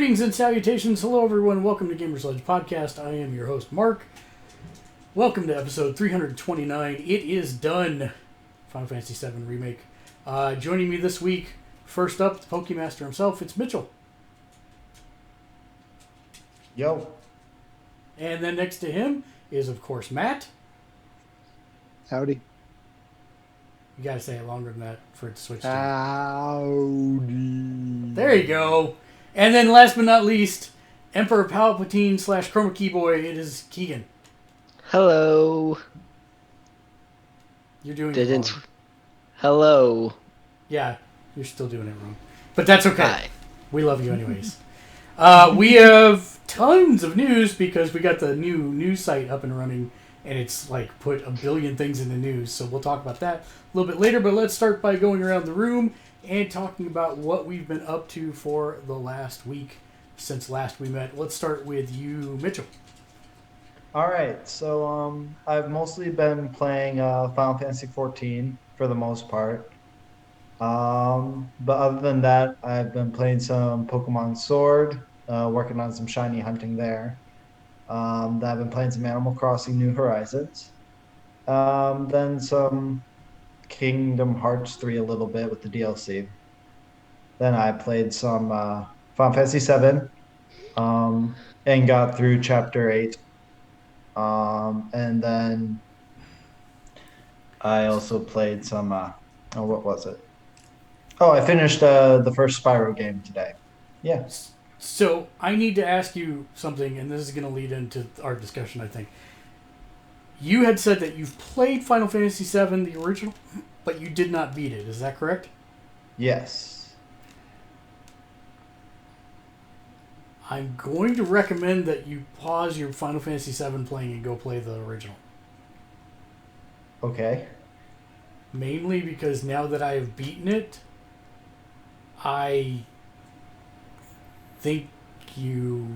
Greetings and salutations. Hello, everyone. Welcome to Gamersledge Podcast. I am your host, Mark. Welcome to episode 329. It is done. Final Fantasy VII Remake. Joining me this week, first up, the Pokemaster himself, it's Mitchell. Yo. And then next to him is, of course, Matt. Howdy. You gotta say it longer than that for it to switch to. Howdy. There you go. And then last but not least, Emperor Palpatine / Chroma Key Boy, it is Keegan. Hello. You're doing it wrong. Hello. Yeah, you're still doing it wrong. But that's okay. Hi. We love you anyways. We have tons of news because we got the new news site up and running, and it's like put a billion things in the news. So we'll talk about that a little bit later. But let's start by going around the room and talking about what we've been up to for the last week since last we met. Let's start with you, Mitchell. All right, so I've mostly been playing Final Fantasy 14 for the most part. But other than that, I've been playing some Pokemon Sword, working on some shiny hunting there. I've been playing some Animal Crossing New Horizons. Then some Kingdom Hearts 3 a little bit with the DLC. Then I played some Final Fantasy 7 and got through Chapter 8. And then I also played some, what was it? Oh, I finished the first Spyro game today. Yeah. So I need to ask you something, and this is going to lead into our discussion, I think. You had said that you've played Final Fantasy VII, the original, but you did not beat it. Is that correct? Yes. I'm going to recommend that you pause your Final Fantasy VII playing and go play the original. Okay. Mainly because now that I have beaten it, I think you...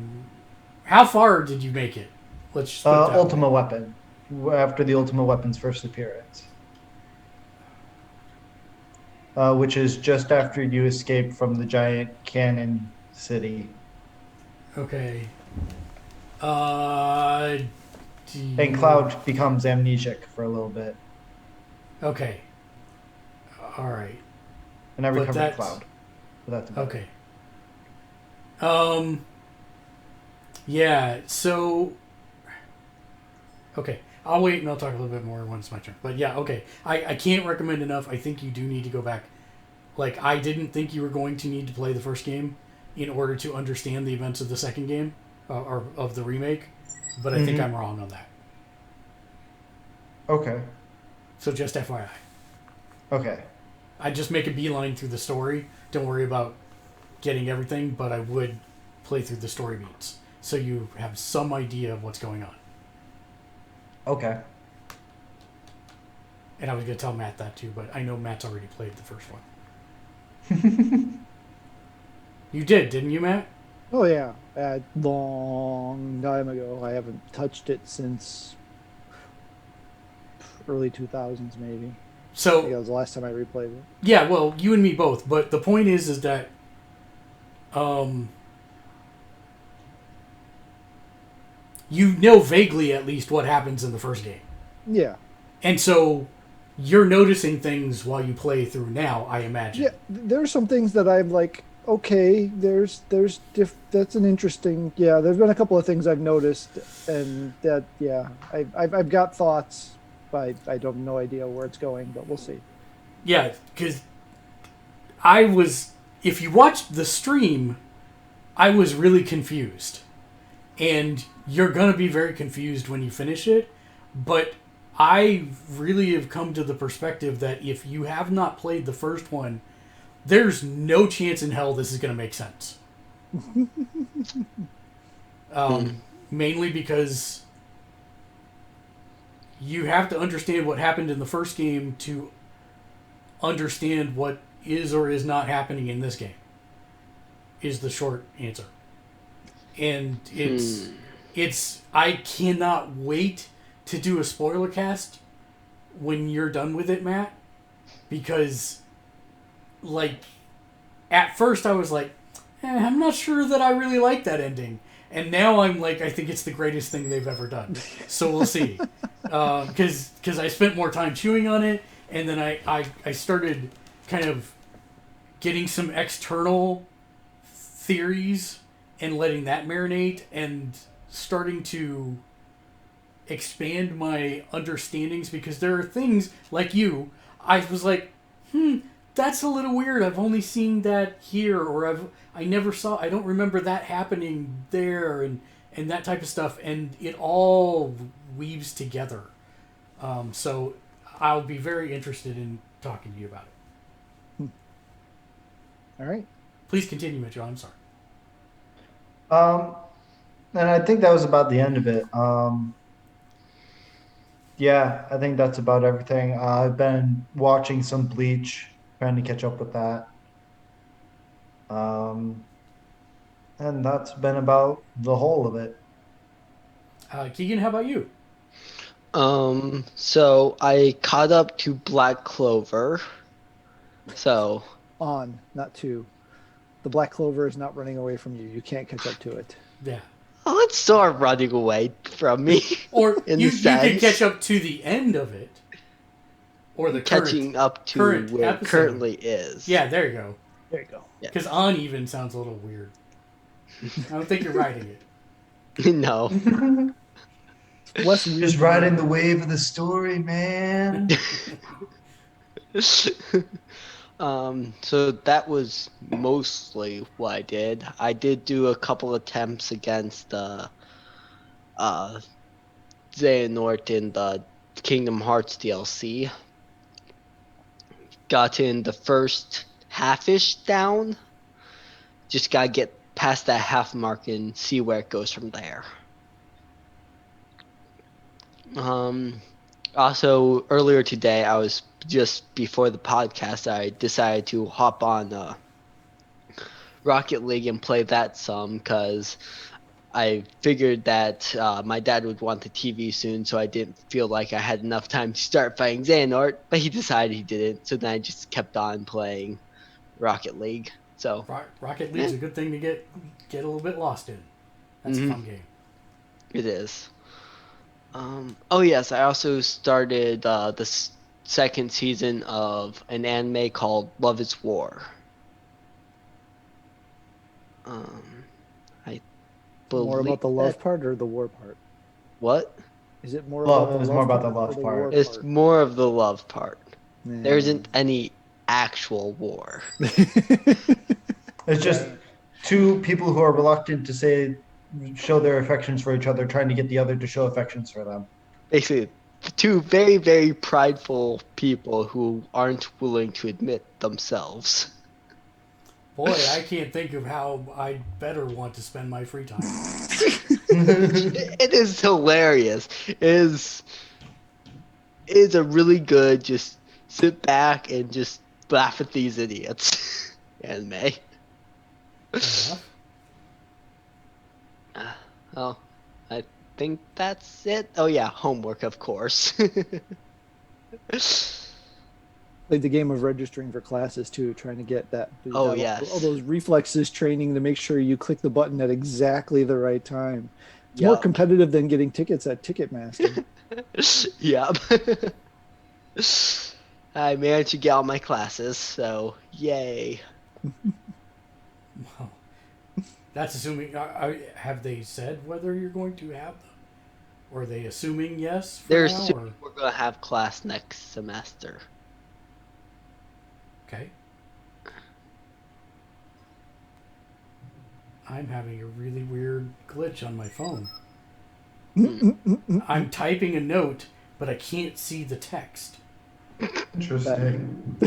How far did you make it? Let's just put it that way. Ultima Weapon. After the Ultima Weapon's first appearance. Which is just after you escape from the giant cannon city. Okay. And Cloud becomes amnesiac for a little bit. Okay. Alright. And I But recovered that's- Cloud. But that's about it. Okay. Yeah, so... Okay. I'll wait and I'll talk a little bit more when it's my turn. But yeah, okay. I can't recommend enough. I think you do need to go back. Like, I didn't think you were going to need to play the first game in order to understand the events of the second game, or of the remake. But I think I'm wrong on that. Okay. So just FYI. Okay. I just make a beeline through the story. Don't worry about getting everything, but I would play through the story beats. So you have some idea of what's going on. Okay. And I was going to tell Matt that too, but I know Matt's already played the first one. You did, didn't you, Matt? Oh yeah, a long time ago. I haven't touched it since early 2000s, maybe. I think that So, was the last time I replayed it. yeah, well, you and me both. But the point is that you know vaguely at least what happens in the first game. Yeah. And so you're noticing things while you play through now, I imagine. Yeah, there's some things that I'm like, okay, that's an interesting, yeah, there's been a couple of things I've noticed, and that, yeah, I've got thoughts, but I don't have no idea where it's going, but we'll see. Yeah, because if you watched the stream, I was really confused. And you're going to be very confused when you finish it. But I really have come to the perspective that if you have not played the first one, there's no chance in hell this is going to make sense. Mainly because you have to understand what happened in the first game to understand what is or is not happening in this game, is the short answer. And it's I cannot wait to do a spoiler cast when you're done with it, Matt, because like at first I was like, I'm not sure that I really like that ending. And now I'm like, I think it's the greatest thing they've ever done. So we'll see. Because I spent more time chewing on it, and then I started kind of getting some external theories and letting that marinate and starting to expand my understandings, because there are things like you, I was like, that's a little weird. I've only seen that here, or I don't remember that happening there, and that type of stuff, and it all weaves together. So I'll be very interested in talking to you about it. All right. Please continue, Mitchell. I'm sorry. And I think that was about the end of it. Yeah, I think that's about everything. I've been watching some Bleach, trying to catch up with that. Um, and that's been about the whole of it. Keegan, how about you? So I caught up to Black Clover. So, On, not to. The Black Clover is not running away from you. You can't catch up to it. Yeah. oh, it's sort of running away from me. Or in you the can sense, catch up to the end of it. Or the catching up to current where it episode. currently is. Yeah, there you go. There you go. Because on even sounds a little weird. I don't think you're writing it. No. Less weird. Just riding the wave of the story, man. So that was mostly what I did. I did do a couple attempts against Xehanort in the Kingdom Hearts DLC. Got in the first half-ish down. Just gotta get past that half mark and see where it goes from there. Also, earlier today, I was just before the podcast, I decided to hop on Rocket League and play that some, because I figured that my dad would want the TV soon, so I didn't feel like I had enough time to start fighting Xehanort, but he decided he didn't, so then I just kept on playing Rocket League. So Rocket League's a good thing to get a little bit lost in. That's a fun game. It is. Oh yes, I also started the second season of an anime called Love is War. I believe More about the love that- part or the war part? What? Is it more Love, about it the was love more about part the love or part. war It's part? more of the love part. Yeah. There isn't any actual war. It's just two people who are reluctant to show their affections for each other, trying to get the other to show affections for them. Basically, two very, very prideful people who aren't willing to admit themselves. Boy, I can't think of how I'd better want to spend my free time. It is hilarious. It is a really good just sit back and just laugh at these idiots anime. Fair enough. Oh, I think that's it. Oh yeah, homework of course. Played the game of registering for classes too, trying to get that. Oh, yes. all those reflexes training to make sure you click the button at exactly the right time. It's more Yup. competitive than getting tickets at Ticketmaster. Yep. I managed to get all my classes, so yay. Well, that's assuming. Have they said whether you're going to have them? Or are they assuming yes for They're now? assuming we're gonna have class next semester. Okay. I'm having a really weird glitch on my phone. I'm typing a note, but I can't see the text. Interesting.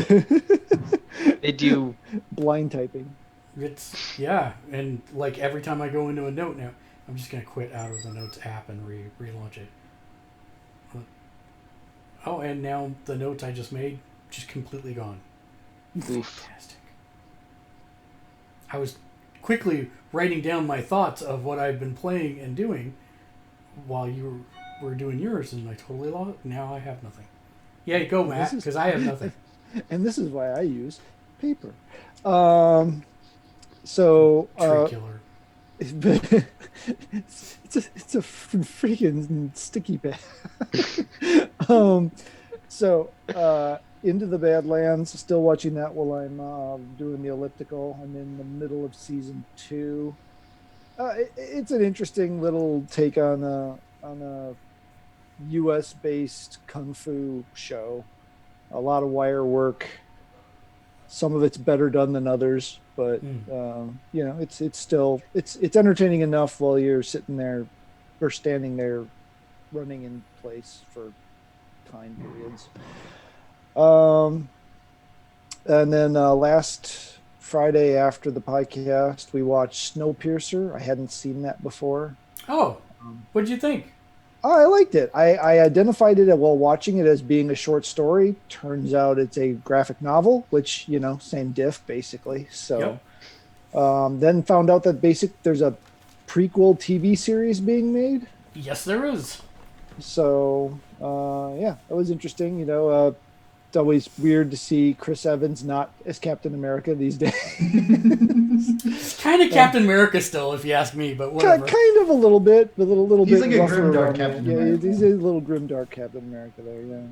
Did you? Blind typing. Yeah, and like every time I go into a note now, I'm just gonna quit out of the notes app and relaunch it. Oh, and now the notes I just made just completely gone. Oof. Fantastic. I was quickly writing down my thoughts of what I've been playing and doing while you were doing yours, and I totally lost. Now I have nothing. Yeah, go, Matt, because I have nothing. And this is why I use paper. So Tree killer. it's a freaking sticky bag. um, so Into the Badlands, still watching that while I'm doing the elliptical. I'm in the middle of season 2. It's an interesting little take on a U.S. based kung fu show. A lot of wire work. Some of it's better done than others, but it's still it's entertaining enough while you're sitting there or standing there running in place for time periods. And then last Friday after the podcast, we watched Snowpiercer. I hadn't seen that before. Oh, what'd you think? I liked it. I identified it while watching it as being a short story. Turns out it's a graphic novel, which, same diff basically. So then found out that there's a prequel TV series being made. Yes, there is. So that was interesting. It's always weird to see Chris Evans not as Captain America these days. It's kind of Captain America still, if you ask me, but whatever. Kind of a little bit, a little He's bit. like a rougher grimdark around Captain there. America. Yeah, he's a little grimdark Captain America there. Yeah.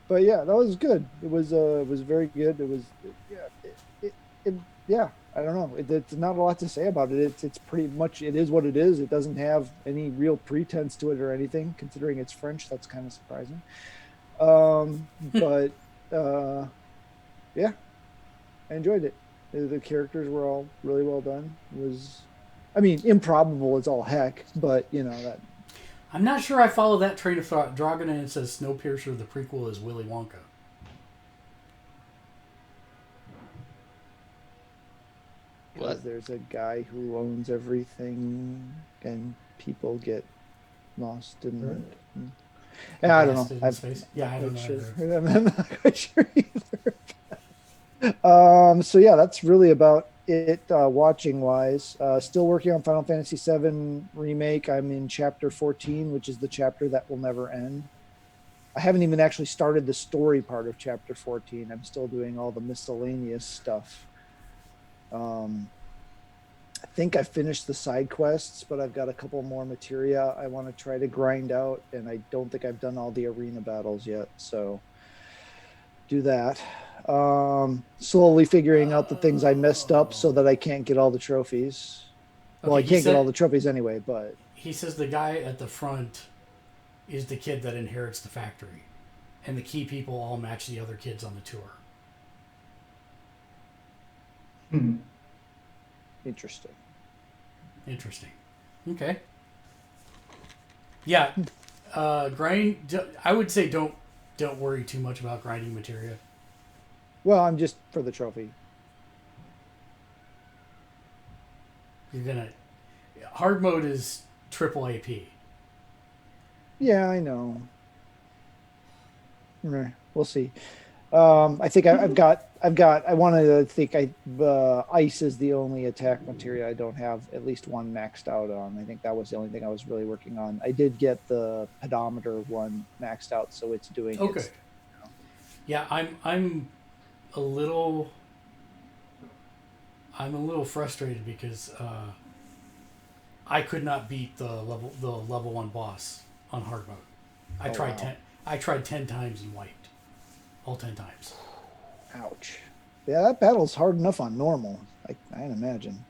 But yeah, that was good. It was very good. It was I don't know. It's not a lot to say about it. It's pretty much it is what it is. It doesn't have any real pretense to it or anything. Considering it's French, that's kind of surprising. But yeah, I enjoyed it. The characters were all really well done. Improbable as all heck, but that. I'm not sure I follow that train of thought. Dragonin says Snowpiercer, the prequel, is Willy Wonka. Because there's a guy who owns everything, and people get lost in the. Yeah, I don't know. I don't know. Sure. I'm not quite sure either. So yeah, that's really about it watching wise. Still working on Final Fantasy VII Remake. I'm in chapter 14, which is the chapter that will never end. I haven't even actually started the story part of chapter 14. I'm still doing all the miscellaneous stuff. I think I finished the side quests, but I've got a couple more materia I want to try to grind out, and I don't think I've done all the arena battles yet, so do that. Slowly figuring out the things I messed up so that I can't get all the trophies. Well, I can't get all the trophies anyway, but... He says the guy at the front is the kid that inherits the factory, and the key people all match the other kids on the tour. Interesting. Okay. Yeah. Grind. I would say don't worry too much about grinding materia. Well, I'm just for the trophy. You're gonna. Hard mode is triple AP. Yeah, I know. We'll see. I think I've got. I wanted to think. Ice is the only attack materia I don't have at least one maxed out on. I think that was the only thing I was really working on. I did get the pedometer one maxed out, so it's doing. Okay. Yeah, I'm a little frustrated because I could not beat the level 1 boss on hard mode. I tried 10 times and wiped. All 10 times. Ouch. Yeah, that battle's hard enough on normal. I can imagine.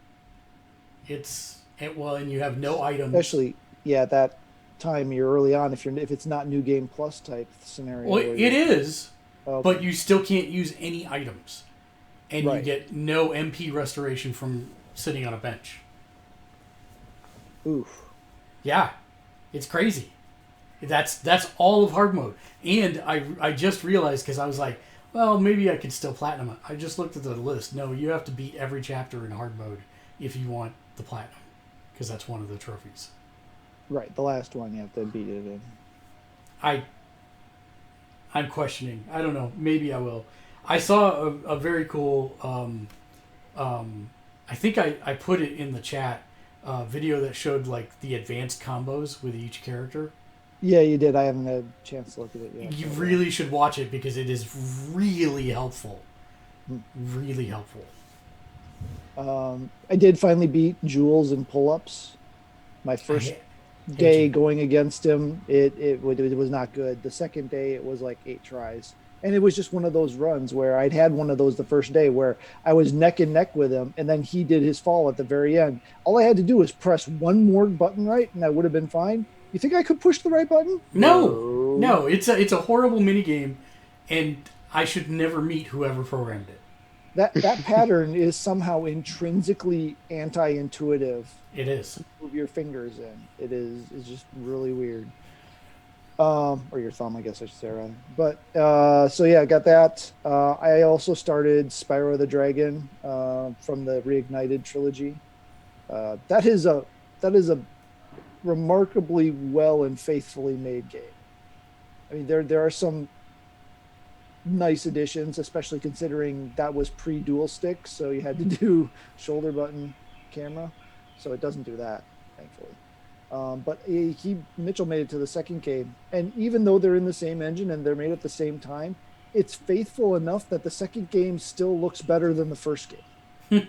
And you have no items. Especially, that time you're early on. If it's not new game plus type scenario. Well, it is, okay. But you still can't use any items, and right. You get no MP restoration from sitting on a bench. Oof. Yeah, it's crazy. That's all of hard mode, and I just realized because I was like, well, maybe I could still platinum it. I just looked at the list. No, you have to beat every chapter in hard mode if you want the platinum, because that's one of the trophies. Right, the last one you have to beat it in. I'm questioning. I don't know. Maybe I will. I saw a very cool. I think I put it in the chat. Video that showed like the advanced combos with each character. Yeah, you did. I haven't had a chance to look at it yet. You really should watch it because it is really helpful. Really helpful. I did finally beat Jules in pull-ups. My I first hate day you. going against him, it was not good. The second day, it was like 8 tries. And it was just one of those runs where I'd had one of those the first day where I was neck and neck with him, and then he did his fall at the very end. All I had to do was press one more button right, and I would have been fine. You think I could push the right button? No, No. no, it's a horrible mini game, and I should never meet whoever programmed it. That pattern is somehow intrinsically anti-intuitive It is. to move your fingers in. It's just really weird. Or your thumb, I guess I should say, rather. But so yeah, I got that. I also started Spyro the Dragon from the Reignited trilogy. That is a remarkably well and faithfully made game. I mean, there are some nice additions, especially considering that was pre-dual stick, so you had to do shoulder button camera. So it doesn't do that, thankfully. But Mitchell made it to the second game, and even though they're in the same engine and they're made at the same time, it's faithful enough that the second game still looks better than the first game.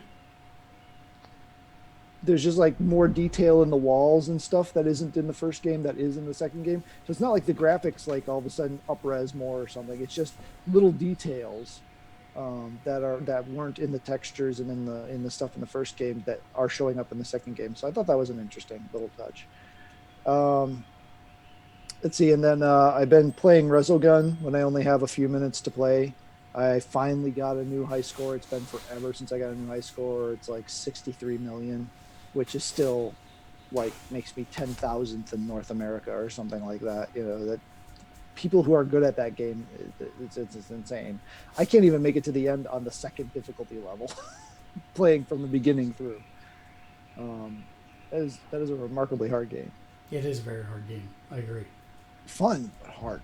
There's just like more detail in the walls and stuff that isn't in the first game that is in the second game. So it's not like the graphics like all of a sudden up-res more or something. It's just little details that weren't in the textures and in the stuff in the first game that are showing up in the second game. So I thought that was an interesting little touch. Let's see, and then I've been playing Resogun when I only have a few minutes to play. I finally got a new high score. It's been forever since I got a new high score. It's like 63 million, which is still like makes me 10,000th in North America or something like that. You know, that people who are good at that game, it's insane. I can't even make it to the end on the second difficulty level, playing from the beginning through. That is a remarkably hard game. It is a very hard game. I agree. Fun, but hard.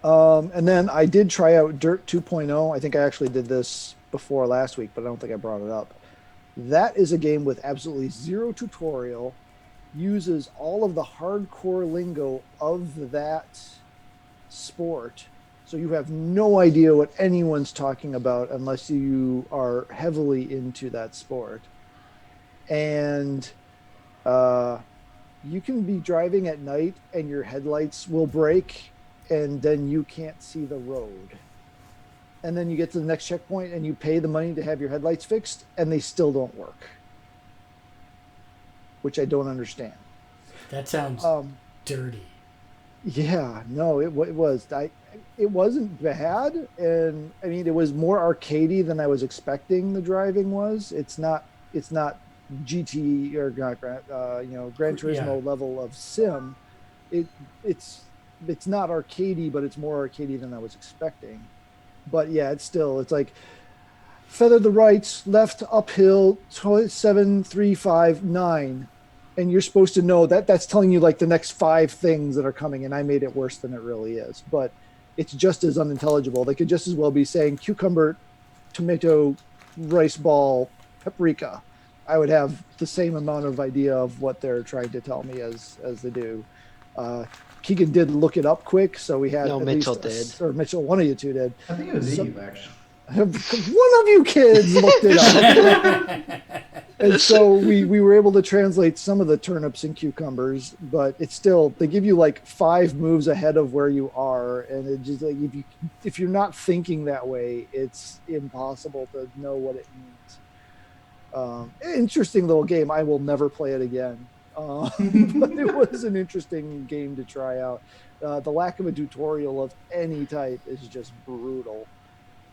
And then I did try out Dirt 2.0. I think I actually did this before last week, but I don't think I brought it up. That is a game with absolutely zero tutorial, uses all of the hardcore lingo of that sport. So you have no idea what anyone's talking about unless you are heavily into that sport. And you can be driving at night and your headlights will break and then you can't see the road. And then you get to the next checkpoint and you pay the money to have your headlights fixed and they still don't work, which I don't understand. That sounds dirty. Yeah, no, it was. It wasn't bad, and I mean, it was more arcadey than I was expecting. The driving was. It's not GT or Gran Turismo level of sim. It's not arcadey, but it's more arcadey than I was expecting. But yeah, it's like feather the right, left uphill, 7, 3, 5, 9. And you're supposed to know that that's telling you like the next 5 things that are coming. And I made it worse than it really is, but it's just as unintelligible. They could just as well be saying cucumber, tomato, rice ball, paprika. I would have the same amount of idea of what they're trying to tell me as they do. Keegan did look it up quick, so we had Mitchell did. Or Mitchell, one of you two did. I think it was Eve, actually. One of you kids looked it up. And so we were able to translate some of the turnips and cucumbers, but it's still, they give you like 5 moves ahead of where you are. And it just like, if you're not thinking that way, it's impossible to know what it means. Interesting little game. I will never play it again. But it was an interesting game to try out. The lack of a tutorial of any type is just brutal.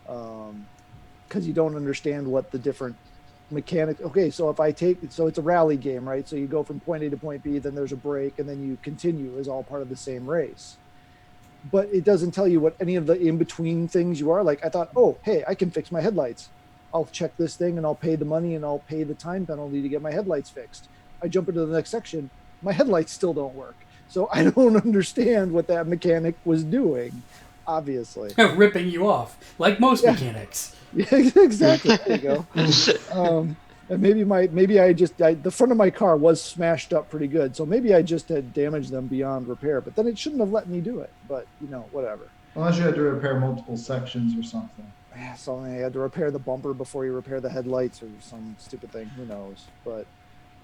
Because you don't understand what the different mechanics. Okay, so so it's a rally game, right? So you go from point A to point B, then there's a break, and then you continue as all part of the same race. But it doesn't tell you what any of the in-between things you are. Like I thought, oh, hey, I can fix my headlights. I'll check this thing and I'll pay the money and I'll pay the time penalty to get my headlights fixed. I jump into the next section, my headlights still don't work. So I don't understand what that mechanic was doing, obviously. Ripping you off, like most mechanics. Yeah, exactly. There you go. And maybe the front of my car was smashed up pretty good. So maybe I just had damaged them beyond repair, but then it shouldn't have let me do it. But, whatever. Unless you had to repair multiple sections or something. something. You had to repair the bumper before you repair the headlights or some stupid thing. Who knows? But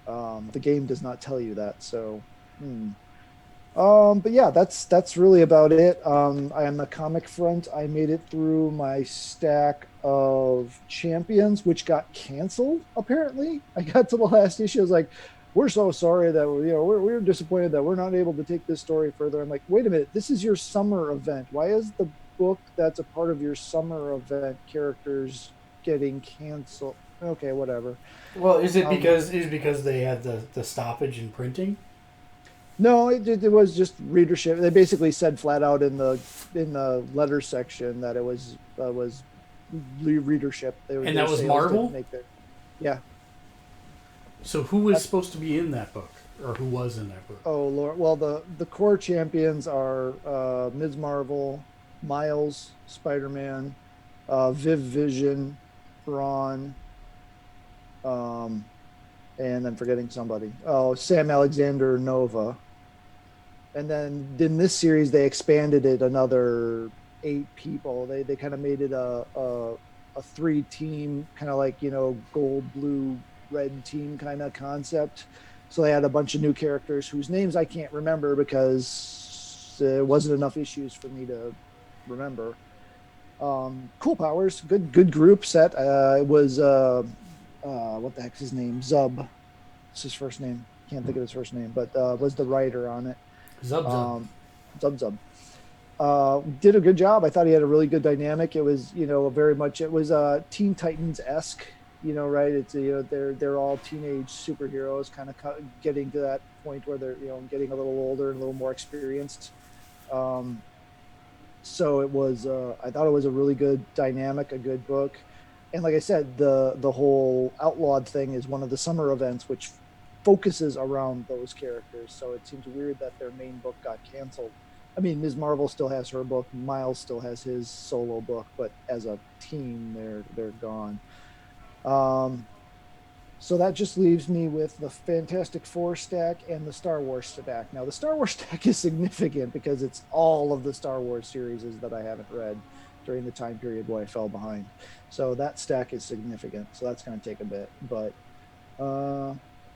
the game does not tell you that. So, but yeah, that's really about it. On the comic front, I made it through my stack of champions, which got canceled. Apparently, I got to the last issue. I was like, "We're so sorry that we're disappointed that we're not able to take this story further." I'm like, "Wait a minute, this is your summer event. Why is the book that's a part of your summer event characters getting canceled?" Okay, whatever. Well, is it because they had the stoppage in printing? No, it was just readership. They basically said flat out in the letter section that it was readership. And that was Marvel? Yeah. So who was supposed to be in that book, or who was in that book? Oh Lord. Well, the core champions are Ms. Marvel, Miles, Spider-Man, Viv Vision, Braun, and I'm forgetting somebody. Oh, Sam Alexander Nova. And then in this series, they expanded it another 8 people. They kind of made it a 3-team, kind of like, gold, blue, red team kind of concept. So they had a bunch of new characters whose names I can't remember because there wasn't enough issues for me to remember. Cool powers, good group set. It was what the heck's his name? Zub. It's his first name. Can't think of his first name, but was the writer on it. Zub. Did a good job. I thought he had a really good dynamic. It was, very much, it was Teen Titans-esque, right? It's, they're all teenage superheroes kind of getting to that point where they're, getting a little older and a little more experienced. So it was, I thought it was a really good dynamic, a good book. And like I said, the whole Outlawed thing is one of the summer events, which focuses around those characters. So it seems weird that their main book got canceled. I mean, Ms. Marvel still has her book, Miles still has his solo book, but as a team, they're gone. So that just leaves me with the Fantastic Four stack and the Star Wars stack. Now, the Star Wars stack is significant because it's all of the Star Wars series that I haven't read during the time period where I fell behind. So that stack is significant. So that's going to take a bit. But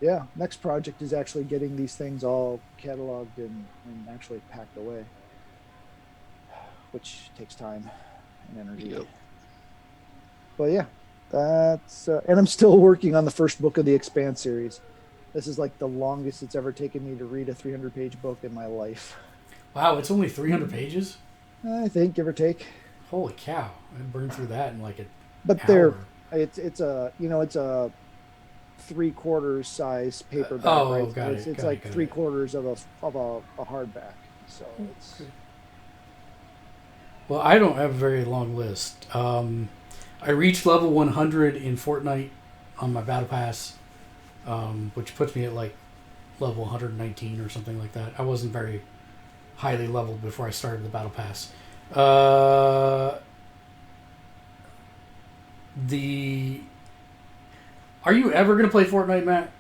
yeah, next project is actually getting these things all cataloged and actually packed away, which takes time and energy. Yep. But yeah, that's and I'm still working on the first book of the Expanse series. This is like the longest it's ever taken me to read a 300-page book in my life. Wow, it's only 300 pages? I think, give or take. Holy cow. I burned through that in like But hour. it's a 3/4 size paperback. Oh, right? got It's it. like Got it. 3/4 of a hardback. So it's Well, I don't have a very long list. I reached level 100 in Fortnite on my battle pass, which puts me at like level 119 or something like that. I wasn't very highly leveled before I started the battle pass. Are you ever going to play Fortnite, Matt?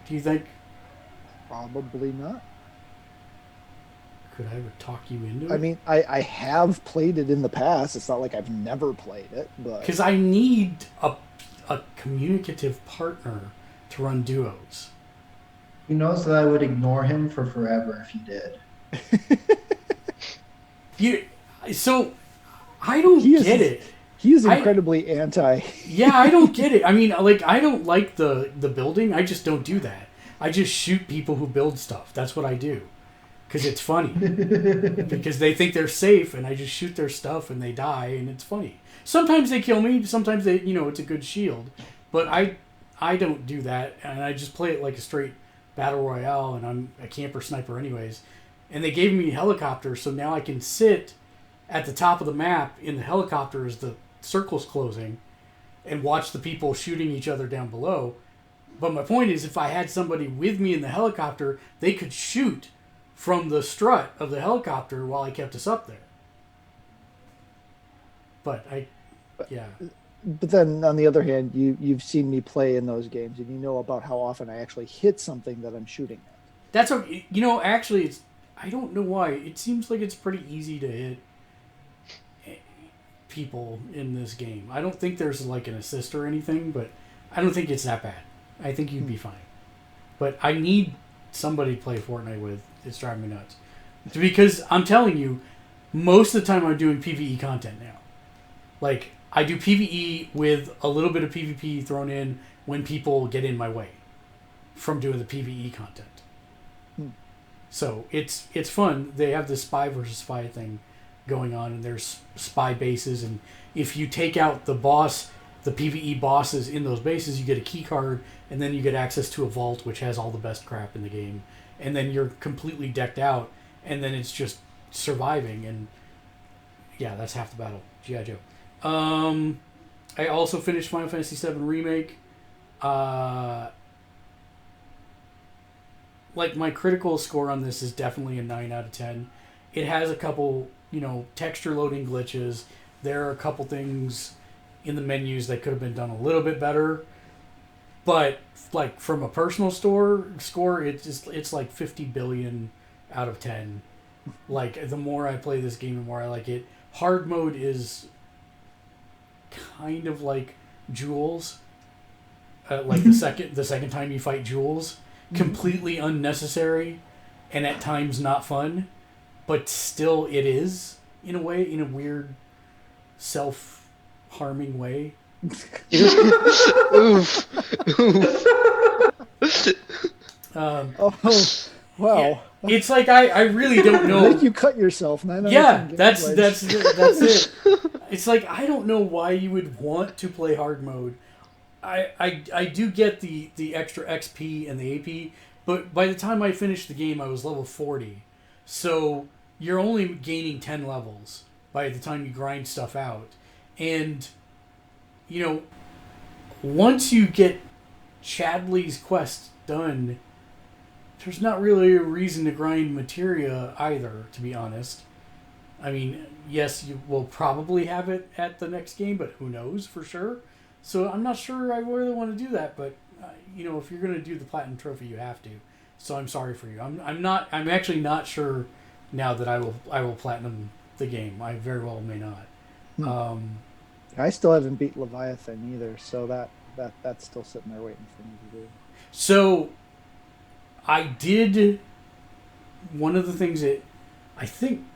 Do you think? probably not. Could I ever talk you into it? I mean, I have played it in the past. It's not like I've never played it, but Because I need a communicative partner to run duos. He knows that I would ignore him for forever if he did. So I don't get it. He is incredibly anti. Yeah, I don't get it. I mean, like, I don't like the building. I just don't do that. I just shoot people who build stuff. That's what I do. Because it's funny. Because they think they're safe, and I just shoot their stuff, and they die, and it's funny. Sometimes they kill me. Sometimes they, it's a good shield. But I don't do that, and I just play it like a straight battle royale, and I'm a camper sniper anyways. And they gave me helicopters, so now I can sit at the top of the map in the helicopter as the circle's closing and watch the people shooting each other down below. But my point is, if I had somebody with me in the helicopter, they could shoot from the strut of the helicopter while I kept us up there. But yeah. But then on the other hand, you've seen me play in those games, and you know about how often I actually hit something that I'm shooting at. That's okay. Actually, I don't know why. It seems like it's pretty easy to hit people in this game. I don't think there's like an assist or anything, but I don't think it's that bad. I think you'd be fine. But I need somebody to play Fortnite with. It's driving me nuts. Because I'm telling you, most of the time I'm doing PvE content now. Like, I do PvE with a little bit of PvP thrown in when people get in my way from doing the PvE content. So it's fun. They have this spy versus spy thing going on, and there's spy bases, and if you take out the PvE bosses in those bases, you get a key card, and then you get access to a vault which has all the best crap in the game, and then you're completely decked out, and then it's just surviving, and yeah, that's half the battle. G.I. Joe. I also finished Final Fantasy VII Remake. Like, my critical score on this is definitely a 9 out of 10. It has a couple, texture loading glitches. There are a couple things in the menus that could have been done a little bit better. But, like, from a personal score, it's like 50 billion out of 10. Like, the more I play this game, the more I like it. Hard mode is kind of like Jules. Like the second time you fight Jules. Completely unnecessary and at times not fun, but still it is, in a way, in a weird self-harming way. Oof. Oh, wow. Yeah, it's like I really don't know. Make you cut yourself. Yeah, that's it. It's like, I don't know why you would want to play hard mode. I do get the extra XP and the AP, but by the time I finished the game, I was level 40. So you're only gaining 10 levels by the time you grind stuff out. And, once you get Chadley's quest done, there's not really a reason to grind materia either, to be honest. I mean, yes, you will probably have it at the next game, but who knows for sure. So I'm not sure I really want to do that, but if you're going to do the platinum trophy, you have to. So I'm sorry for you. I'm actually not sure now that I will platinum the game. I very well may not. I still haven't beat Leviathan either, so that's still sitting there waiting for me to do. So I did one of the things that I think,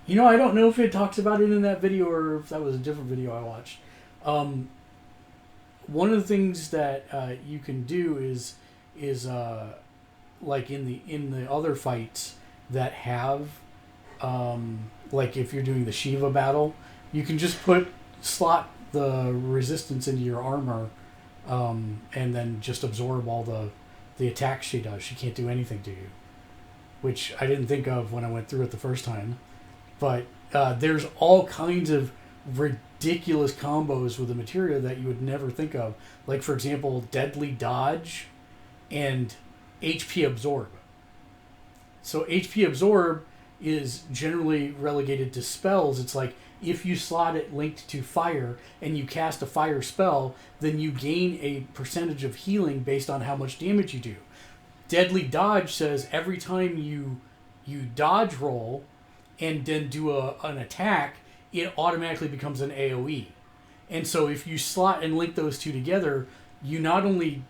I don't know if it talks about it in that video or if that was a different video I watched. One of the things that you can do is like in the other fights that have like if you're doing the Shiva battle, you can just slot the resistance into your armor and then just absorb all the attacks she does. She can't do anything to you, which I didn't think of when I went through it the first time. But there's all kinds of ridiculous combos with the materia that you would never think of. Like, for example, Deadly Dodge and HP Absorb. So HP Absorb is generally relegated to spells. It's like, if you slot it linked to fire and you cast a fire spell, then you gain a percentage of healing based on how much damage you do. Deadly Dodge says every time you dodge roll and then do an attack, it automatically becomes an AoE. And so if you slot and link those two together, you not only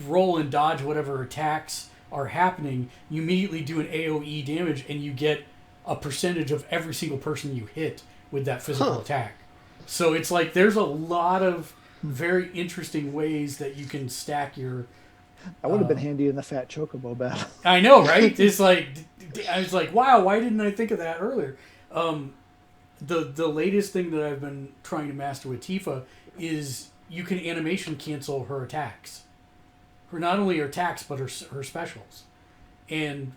roll and dodge whatever attacks are happening, you immediately do an AoE damage and you get a percentage of every single person you hit with that physical attack. So it's like there's a lot of very interesting ways that you can stack your... I would have been handy in the Fat Chocobo battle. I know, right? It's like, I was like, wow, why didn't I think of that earlier? The latest thing that I've been trying to master with Tifa is you can animation cancel her attacks. Not only her attacks, but her specials. And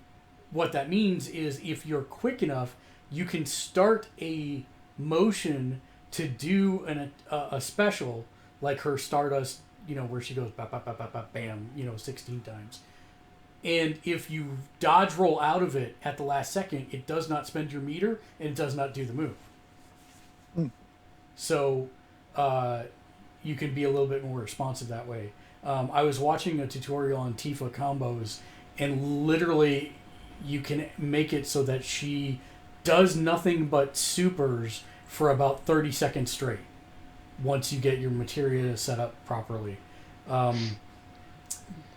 what that means is if you're quick enough, you can start a motion to do a special, like her Stardust, where she goes bam, 16 times. And if you dodge roll out of it at the last second, it does not spend your meter and it does not do the move. So you can be a little bit more responsive that way. I was watching a tutorial on Tifa combos, and literally you can make it so that she does nothing but supers for about 30 seconds straight once you get your materia set up properly.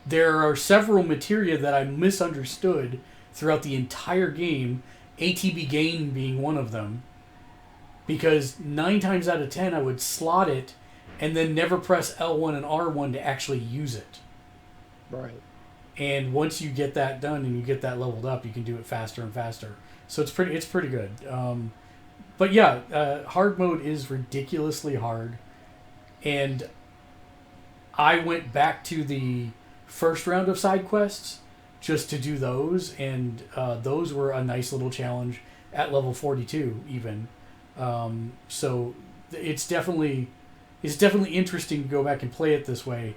There are several materia that I misunderstood throughout the entire game, ATB gain being one of them, because 9 times out of 10 I would slot it and then never press L1 and R1 to actually use it. Right. And once you get that done and you get that leveled up, you can do it faster and faster. So it's pretty good. But yeah, hard mode is ridiculously hard. And I went back to the first round of side quests just to do those, and those were a nice little challenge at level 42 even. So it's definitely interesting to go back and play it this way.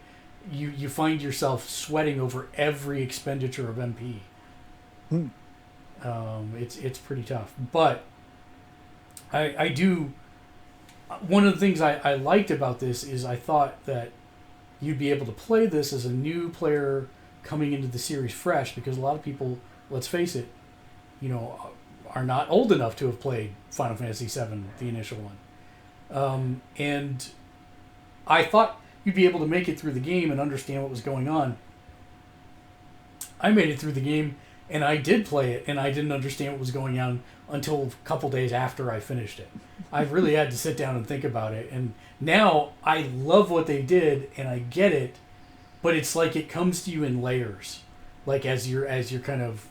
You find yourself sweating over every expenditure of MP. It's pretty tough, but I do. One of the things I liked about this is I thought that you'd be able to play this as a new player coming into the series fresh, because a lot of people, let's face it, are not old enough to have played Final Fantasy VII, the initial one. And I thought you'd be able to make it through the game and understand what was going on. I made it through the game, and I did play it, and I didn't understand what was going on until a couple days after I finished it. I really had to sit down and think about it, and now I love what they did, and I get it, but it's like it comes to you in layers, like as you're kind of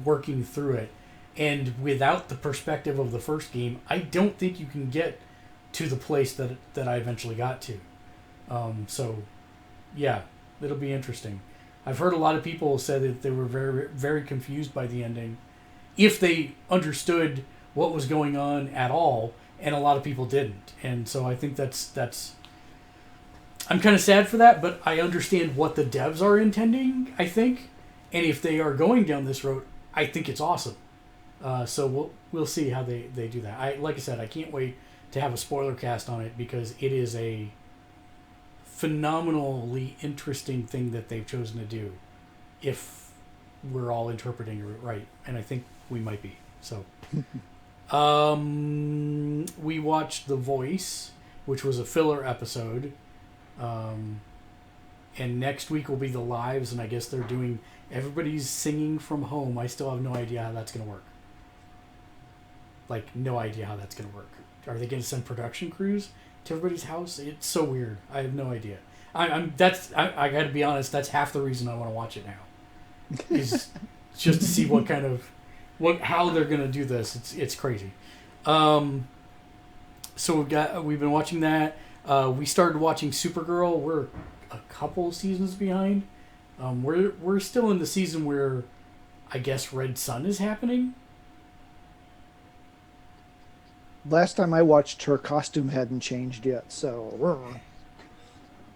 working through it. And without the perspective of the first game, I don't think you can get to the place that I eventually got to. So, yeah, it'll be interesting. I've heard a lot of people say that they were very, very confused by the ending, if they understood what was going on at all, and a lot of people didn't. And so I think that's I'm kind of sad for that, but I understand what the devs are intending, I think. And if they are going down this road, I think it's awesome. So we'll see how they do that. Like I said, I can't wait to have a spoiler cast on it, because it is a phenomenally interesting thing that they've chosen to do, if we're all interpreting it right, and I think we might be. So we watched The Voice, which was a filler episode, and next week will be the lives, and I guess they're doing everybody's singing from home. I still have no idea how that's going to work. Like, no idea how that's going to work. Are they going to send production crews to everybody's house? It's so weird. I have no idea. I got to be honest. That's half the reason I want to watch it now, is just to see how they're going to do this. It's crazy. So we've been watching that. We started watching Supergirl. We're a couple seasons behind. We're still in the season where I guess Red Sun is happening. Last time I watched, her costume hadn't changed yet, so.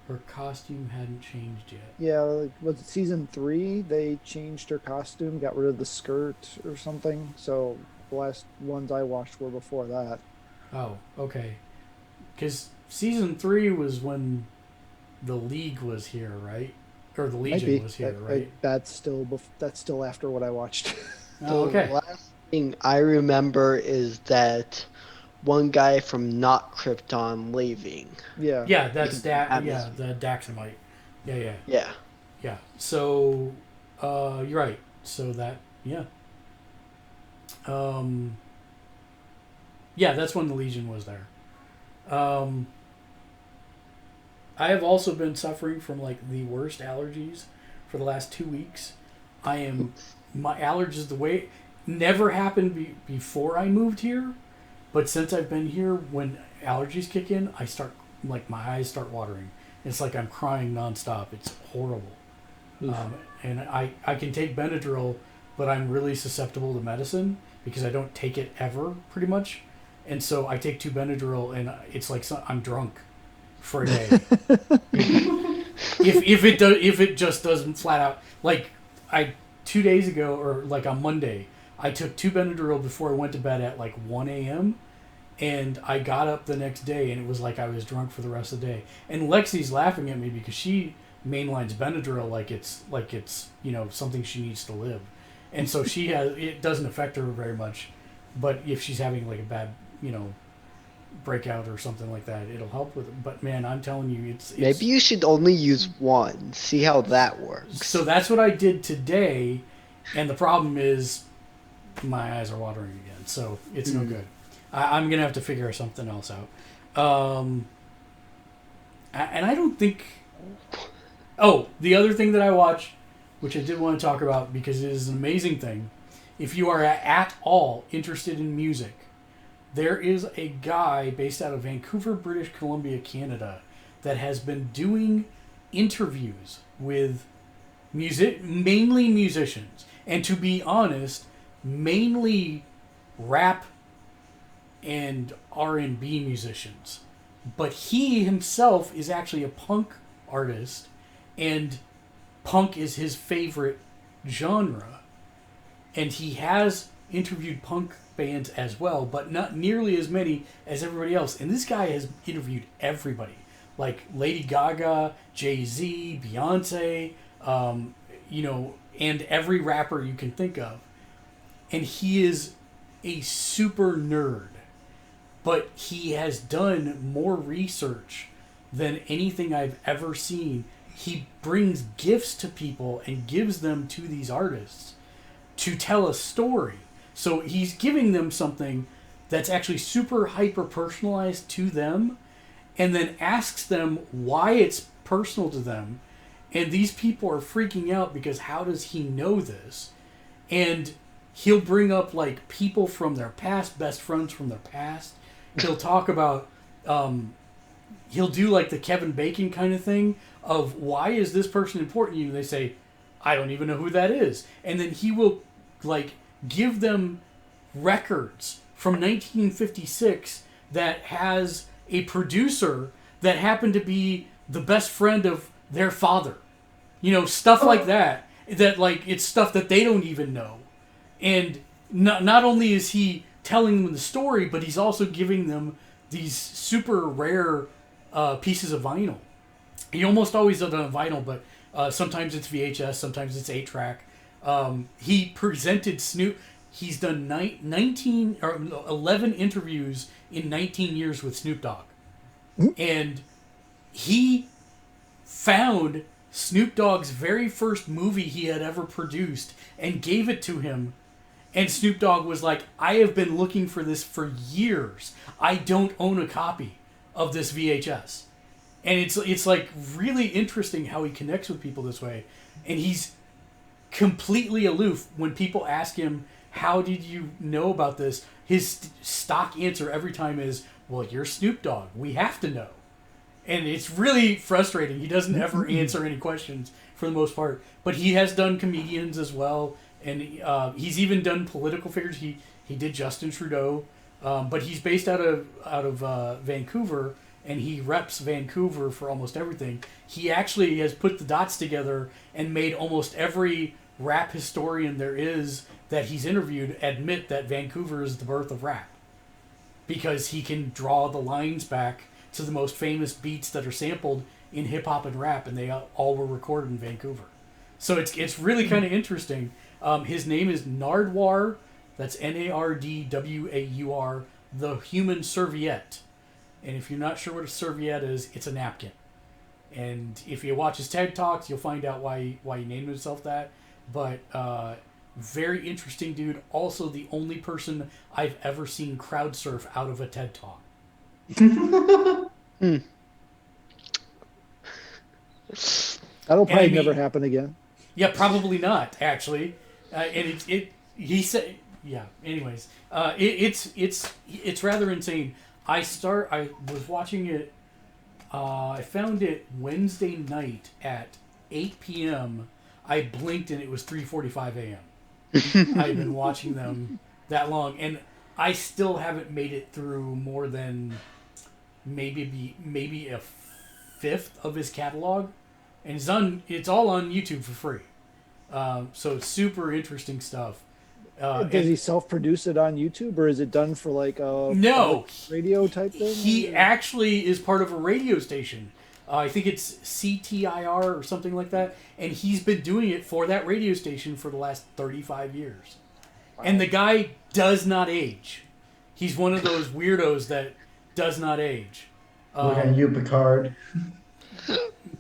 Her costume hadn't changed yet. Yeah, like, was it season 3? They changed her costume, got rid of the skirt or something. So the last ones I watched were before that. Oh, okay. Because season 3 was when the League was here, right? Or the Legion was here, right? That's still after what I watched. Oh, okay. The last thing I remember is that one guy from Not Krypton leaving. Yeah. Yeah, that's the Daxamite. Yeah. So, you're right. So that, yeah. Yeah, that's when the Legion was there. I have also been suffering from like the worst allergies for the last 2 weeks. My allergies, the way never happened before I moved here, but since I've been here, when allergies kick in, my eyes start watering. It's like I'm crying nonstop. It's horrible. And I can take Benadryl, but I'm really susceptible to medicine because I don't take it ever, pretty much. And so I take 2 Benadryl, and it's like I'm drunk for a day. if it just doesn't flat out, like 2 days ago, or like on Monday, I took 2 Benadryl before I went to bed at like 1 a.m. and I got up the next day and it was like I was drunk for the rest of the day. And Lexi's laughing at me because she mainlines Benadryl like it's something she needs to live, and so it doesn't affect her very much. But if she's having like a bad breakout or something like that. It'll help with it. But man, I'm telling you, it's Maybe you should only use one. See how that works. So that's what I did today, and the problem is my eyes are watering again, so it's no good. I'm gonna have to figure something else out. And I don't think. Oh, the other thing that I watched, which I did want to talk about because it is an amazing thing. If you are at all interested in music, there is a guy based out of Vancouver, British Columbia, Canada, that has been doing interviews with mainly musicians, and to be honest, mainly rap and R&B musicians. But he himself is actually a punk artist, and punk is his favorite genre. And he has interviewed punk bands as well, but not nearly as many as everybody else. And this guy has interviewed everybody, like Lady Gaga, Jay-Z, Beyonce, and every rapper you can think of. And he is a super nerd, but he has done more research than anything I've ever seen. He brings gifts to people and gives them to these artists to tell a story. So he's giving them something that's actually super hyper personalized to them, and then asks them why it's personal to them. And these people are freaking out because how does he know this? And he'll bring up like people from their past, best friends from their past. He'll talk about, he'll do like the Kevin Bacon kind of thing of why is this person important to you? And they say, I don't even know who that is. And then he will like give them records from 1956 that has a producer that happened to be the best friend of their father. Stuff like that. That like it's stuff that they don't even know. And not only is he telling them the story, but he's also giving them these super rare pieces of vinyl. He almost always does it on vinyl, but sometimes it's VHS, sometimes it's 8-track. He presented Snoop. He's done 19 or 11 interviews in 19 years with Snoop Dogg. And he found Snoop Dogg's very first movie he had ever produced and gave it to him. And Snoop Dogg was like, I have been looking for this for years. I don't own a copy of this VHS. And it's like really interesting how he connects with people this way. And he's completely aloof when people ask him, how did you know about this? His stock answer every time is, well, you're Snoop Dogg. We have to know. And it's really frustrating. He doesn't ever answer any questions for the most part. But he has done comedians as well. And he's even done political figures. He did Justin Trudeau. But he's based out of Vancouver, and he reps Vancouver for almost everything. He actually has put the dots together and made almost every rap historian there is that he's interviewed admit that Vancouver is the birth of rap. Because he can draw the lines back to the most famous beats that are sampled in hip-hop and rap, and they all were recorded in Vancouver. So it's really kind of interesting. His name is Nardwar, that's Nardwaur, the Human Serviette. And if you're not sure what a serviette is, it's a napkin. And if you watch his TED Talks, you'll find out why he named himself that. But very interesting dude. Also the only person I've ever seen crowd surf out of a TED Talk. That'll probably never happen again. Yeah, probably not, actually. And he said, yeah. Anyways, it's rather insane. I was watching it. I found it Wednesday night at 8 p.m. I blinked and it was 3:45 a.m. I've been watching them that long, and I still haven't made it through more than maybe a fifth of his catalog, and it's all on YouTube for free. So it's super interesting stuff. Does he self-produce it on YouTube, or is it done for like a radio type thing? He actually is part of a radio station. I think it's CTIR or something like that, and he's been doing it for that radio station for the last 35 years. Wow. And the guy does not age. He's one of those weirdos that does not age. Look at you, Picard.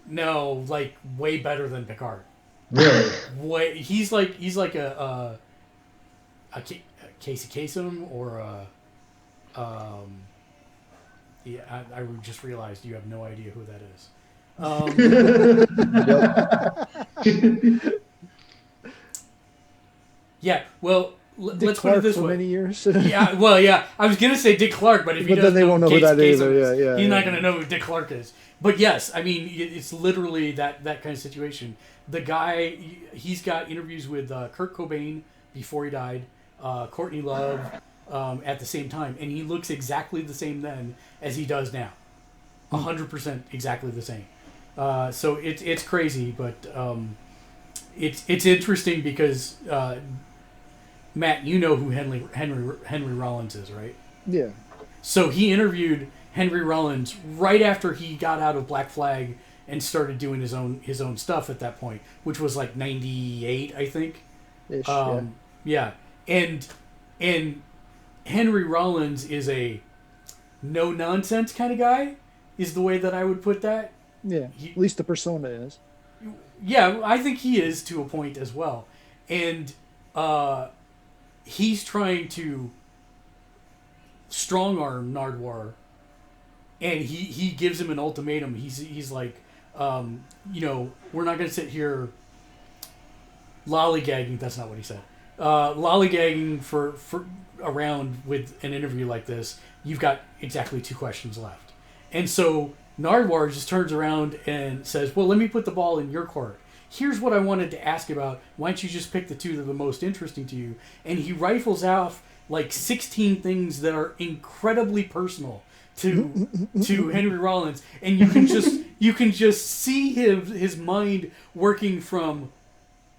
No, like way better than Picard. Really? He's like a Casey Kasem or yeah, I just realized you have no idea who that is. Yeah, well, Dick let's put Clark it this for way. many years. Yeah, well, yeah, I was gonna say Dick Clark, but if he But then doesn't they won't know who Casey that is, Kasem or yeah, he's not yeah. gonna know who Dick Clark is. But yes, I mean it's literally that kind of situation. The guy, he's got interviews with Kurt Cobain before he died, Courtney Love at the same time, and he looks exactly the same then as he does now, 100% exactly the same. So it's crazy, but it's interesting because Matt, you know who Henry Rollins is, right? Yeah. So he interviewed Henry Rollins right after he got out of Black Flag and started doing his own stuff at that point, which was like 98, I think. Ish, Yeah. And Henry Rollins is a no nonsense kind of guy, is the way that I would put that. Yeah. At least the persona is. Yeah, I think he is to a point as well. And he's trying to strong arm Nardwuar, and he gives him an ultimatum. He's like, we're not going to sit here lollygagging. That's not what he said. Lollygagging for around with an interview like this. You've got exactly 2 questions left, and so Nardwuar just turns around and says, "Well, let me put the ball in your court. Here's what I wanted to ask about. Why don't you just pick the 2 that are the most interesting to you?" And he rifles off like 16 things that are incredibly personal to Henry Rollins, and you can just see his mind working from,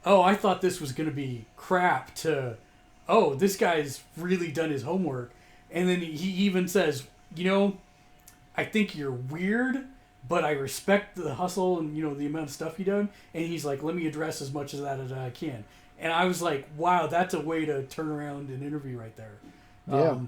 oh, I thought this was going to be crap, to, oh, this guy's really done his homework. And then he even says, I think you're weird, but I respect the hustle and, the amount of stuff you've done. And he's like, let me address as much of that as I can. And I was like, wow, that's a way to turn around an interview right there. Yeah.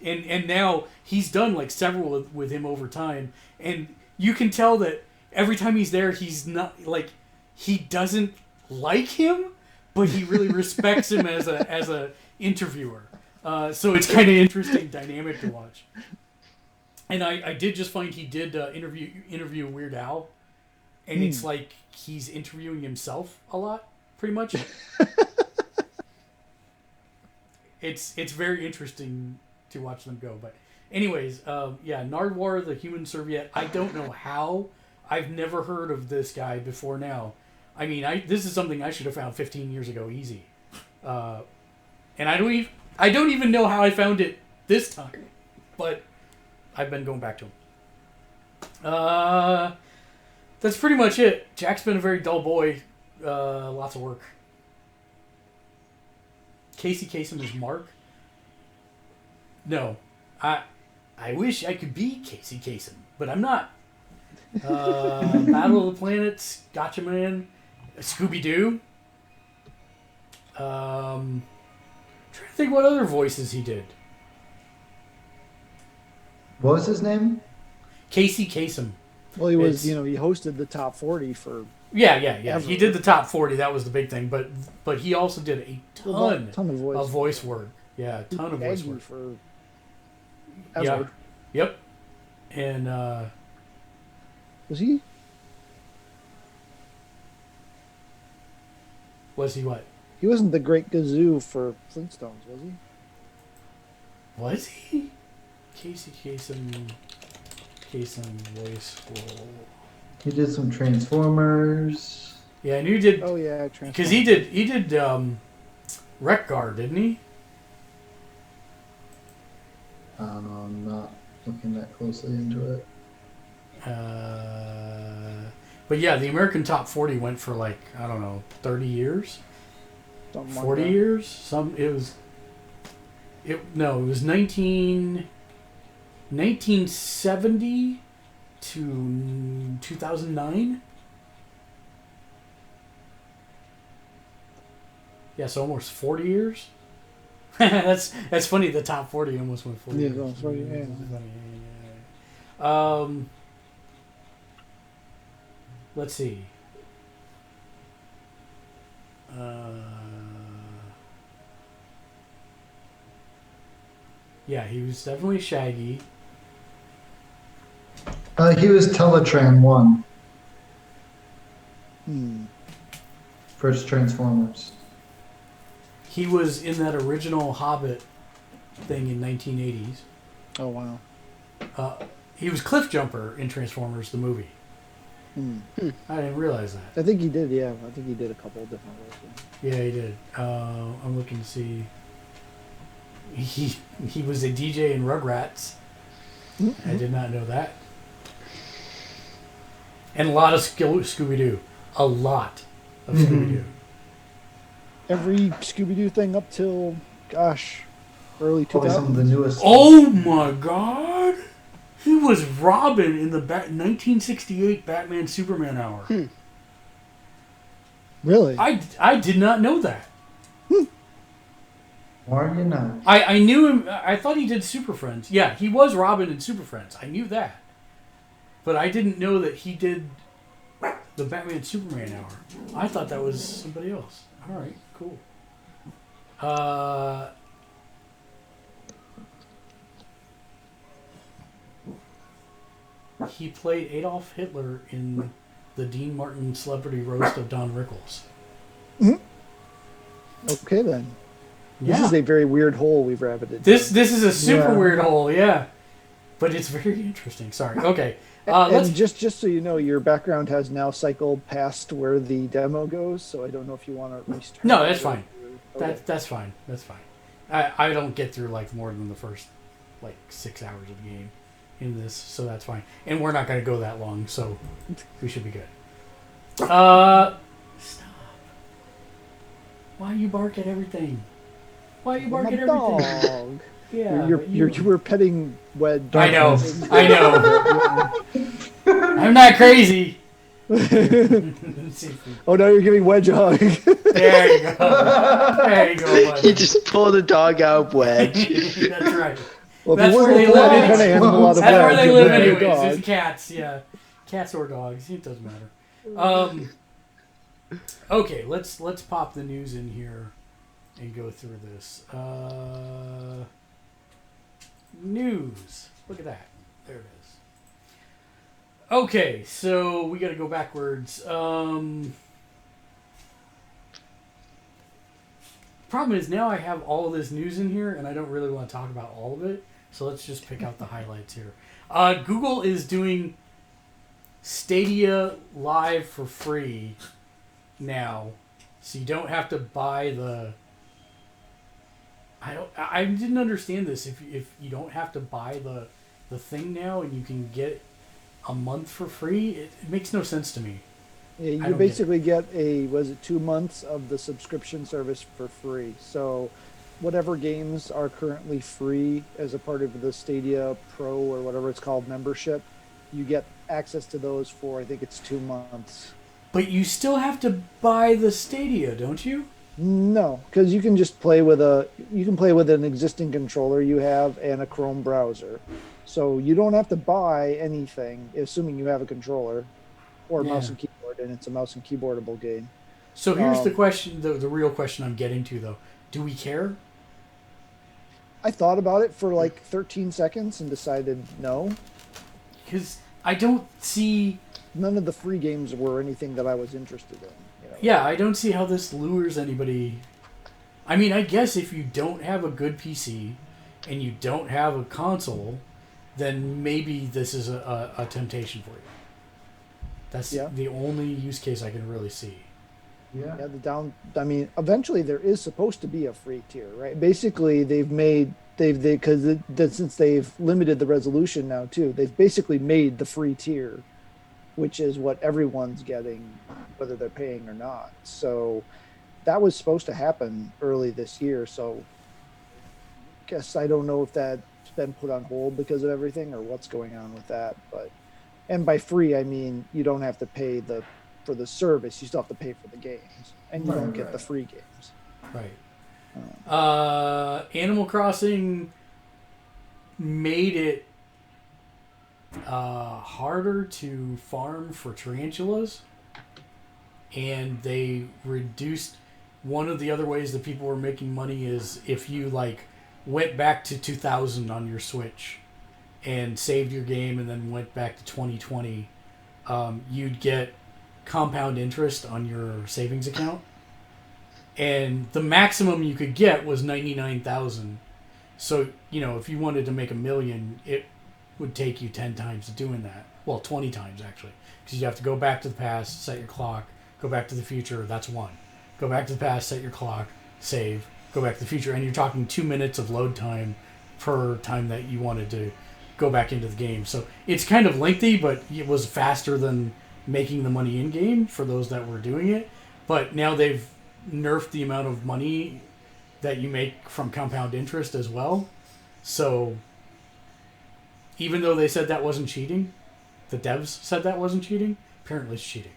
And now he's done like several with him over time. And you can tell that every time he's there, he's not like, he doesn't like him, but he really respects him as a interviewer. So it's kind of interesting dynamic to watch. And I did just find he did interview Weird Al, and it's like he's interviewing himself a lot, pretty much. It's very interesting to watch them go. But anyways, Nardwuar, the human serviette. I don't know how. I've never heard of this guy before now. I mean, this is something I should have found 15 years ago, easy. And I don't even know how I found it this time, but I've been going back to him. That's pretty much it. Jack's been a very dull boy. Lots of work. Casey Kasem is Mark. No, I wish I could be Casey Kasem, but I'm not. Battle of the Planets, Gotcha Man, Scooby Doo. Trying to think what other voices he did. What was his name? Casey Kasem. Well, he was, he hosted the top 40 for. Yeah. Ever. He did the top 40. That was the big thing. But he also did a ton of voice work. Yeah, a ton of voice work. For yeah. Yep. And was he? Was he what? He wasn't the Great Gazoo for Flintstones, was he? Was he? Casey Kasem voice role. He did some Transformers. Yeah, I knew he did. Oh yeah, because he did Wreck Guard, didn't he? I don't know. I'm not looking that closely into it. But yeah, the American Top 40 went for like, I don't know, 30 years, 40 years. It was 1970 to 2009. Yeah, so almost 40 years. That's funny. The top 40 almost went 40. Yeah, well, sorry, yeah. That's funny. Yeah. Let's see. Yeah, he was definitely Shaggy. He was Teletran 1, Hmm. first Transformers. He was in that original Hobbit thing in 1980s. Oh wow. He was Cliff Jumper in Transformers the movie. Hmm. I didn't realize that. I think he did. Yeah, I think he did a couple of different roles. Yeah, he did. I'm looking to see. He was a DJ in Rugrats. Mm-hmm. I did not know that. And a lot of Scooby-Doo. A lot of Scooby-Doo. Every Scooby-Doo thing up till, gosh, early Probably some of the 2000s. newest. Oh my God! He was Robin in the 1968 Batman Superman hour. Really? I did not know that. Or you not? I knew him. I thought he did Super Friends. Yeah, he was Robin in Super Friends. I knew that. But I didn't know that he did the Batman Superman hour. I thought that was somebody else. All right, cool. He played Adolf Hitler in the Dean Martin Celebrity Roast of Don Rickles. Okay then. Yeah. This is a very weird hole we've rabbited. This is a super Yeah. weird hole, yeah. But it's very interesting. Sorry. Okay. And Let's just so you know, your background has now cycled past where the demo goes, so I don't know if you want to restart. No, that's fine. Okay. That's fine. That's fine. I don't get through like more than the first like 6 hours of the game in this, so that's fine. And we're not going to go that long, so we should be good. Stop. Why you bark at everything? Why you bark My at everything? dog. Yeah. You were petting Wed. I know. I know. I'm not crazy. Let's see if we- Oh, now you're giving Wedge a hug. There you go. There you go, buddy. He just pulled a dog out of Wedge. That's right. Well, That's if you where want they to pull live any anyways. kind of animal out of That's where Wedge, they you live bring your anyways. dog. It's cats, yeah. Cats or dogs. It doesn't matter. Okay, let's pop the news in here and go through this. News. Look at that. There it is. Okay, so we got to go backwards. Problem is now I have all of this news in here and I don't really want to talk about all of it. So let's just pick out the highlights here. Google is doing Stadia Live for free now, so you don't have to buy the. I didn't understand this. If you don't have to buy the thing now and you can get a month for free, it makes no sense to me. Yeah, I you don't basically get a 2 months of the subscription service for free. So whatever games are currently free as a part of the Stadia Pro or whatever it's called membership, you get access to those for, I think it's 2 months. But you still have to buy the Stadia, don't you? No, because you can just play with an existing controller you have and a Chrome browser. So you don't have to buy anything, assuming you have a controller or mouse and keyboard, and it's a mouse and keyboardable game. So here's the question, the real question I'm getting to, though. Do we care? I thought about it for like 13 seconds and decided no. Because I don't see... None of the free games were anything that I was interested in. You know? Yeah, I don't see how this lures anybody. I mean, I guess if you don't have a good PC and you don't have a console, then maybe this is a temptation for you. That's the only use case I can really see. Yeah. I mean, eventually there is supposed to be a free tier, right? Basically, since they've limited the resolution now too, they've basically made the free tier, which is what everyone's getting, whether they're paying or not. So that was supposed to happen early this year. So I guess I don't know if that's been put on hold because of everything or what's going on with that. And by free, I mean you don't have to pay for the service. You still have to pay for the games, and you don't get the free games. Right. Animal Crossing made it harder to farm for tarantulas, and they reduced. One of the other ways that people were making money is if you like went back to 2000 on your Switch and saved your game and then went back to 2020, you'd get compound interest on your savings account. And the maximum you could get was 99,000. So, if you wanted to make $1 million, it would take you 10 times doing that. Well, 20 times actually. Because you have to go back to the past, set your clock, go back to the future, that's one. Go back to the past, set your clock, save, go back to the future. And you're talking 2 minutes of load time per time that you wanted to go back into the game. So it's kind of lengthy, but it was faster than making the money in-game for those that were doing it. But now they've nerfed the amount of money that you make from compound interest as well. So even though they said that wasn't cheating, the devs said that wasn't cheating, apparently it's cheating.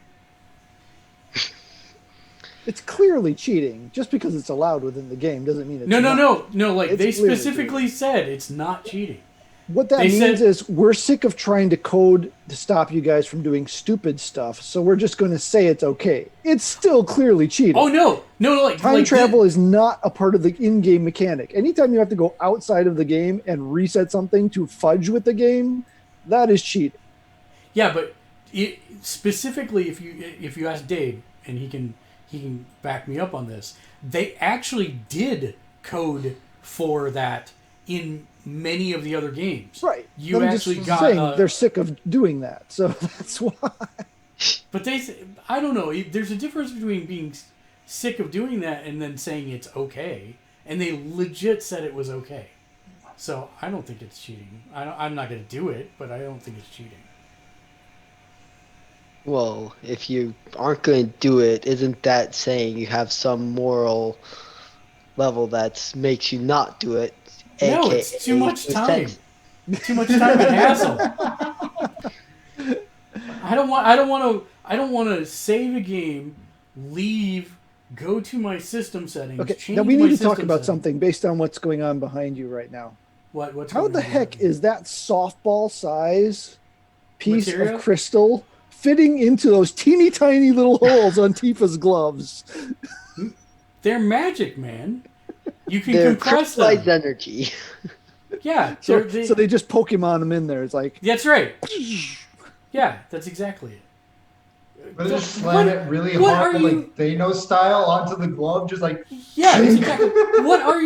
It's clearly cheating. Just because it's allowed within the game doesn't mean it's No. Like, It's they clearly specifically cheating. said it's not cheating. What that They means said- is we're sick of trying to code to stop you guys from doing stupid stuff, so we're just going to say it's okay. It's still clearly cheating. Oh, no, like... Time like travel is not a part of the in-game mechanic. Anytime you have to go outside of the game and reset something to fudge with the game, that is cheating. Yeah, but specifically, if you ask Dave, and he can back me up on this, they actually did code for that in many of the other games. Right. You I'm actually just got... saying they're sick of doing that, so that's why. But I don't know. There's a difference between being sick of doing that and then saying it's okay. And they legit said it was okay. So I don't think it's cheating. I'm not going to do it, but I don't think it's cheating. Well, if you aren't going to do it, isn't that saying you have some moral level that makes you not do it? No, AKA it's too much time. sense- Too much time and hassle. I don't want to save a game, leave, go to my system settings. Okay, change now we my need to talk system about settings. something based on what's going on behind you right now. What's How going the on heck here? is that softball size piece Materia? of crystal fitting into those teeny tiny little holes on Tifa's gloves? They're magic, man. You can They're compress crystallized them. energy. Yeah, So they, they just Pokemon them in there. It's like, that's right. Yeah, that's exactly it. But just slam it really what hard, are like you- Thanos style, onto the glove, just like. Yeah, that's exactly. What are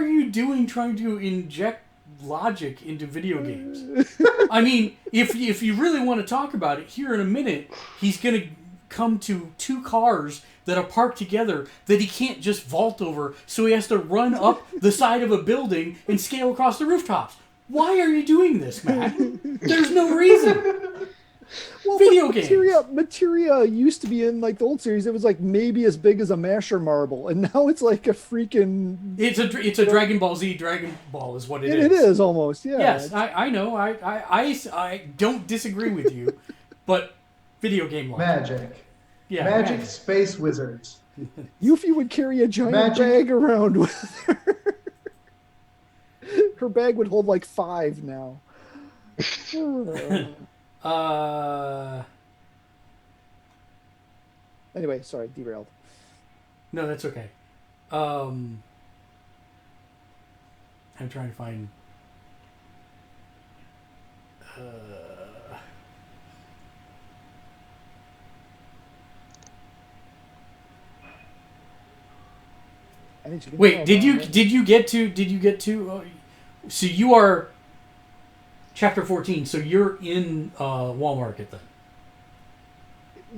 you doing trying to inject logic into video games? I mean, if you really want to talk about it, here in a minute, he's going to come to two cars that are parked together that he can't just vault over, so he has to run up the side of a building and scale across the rooftops. Why are you doing this, Matt? There's no reason. well, Video but games. Materia used to be in like the old series. It was like maybe as big as a masher marble, and now it's like a freaking. It's a Dragon Ball Z Dragon Ball is what it is. It is almost, yeah. Yes, I know. I don't disagree with you, but video game logic. Magic. Yeah, Magic space wizards. Yuffie would carry a giant Magic. bag around with her. Her bag would hold like 5 now. Anyway, sorry, derailed. No, that's okay. I'm trying to find. I think she can Wait, tell did you that. get to? So you are chapter 14. So you're in Wall Market then.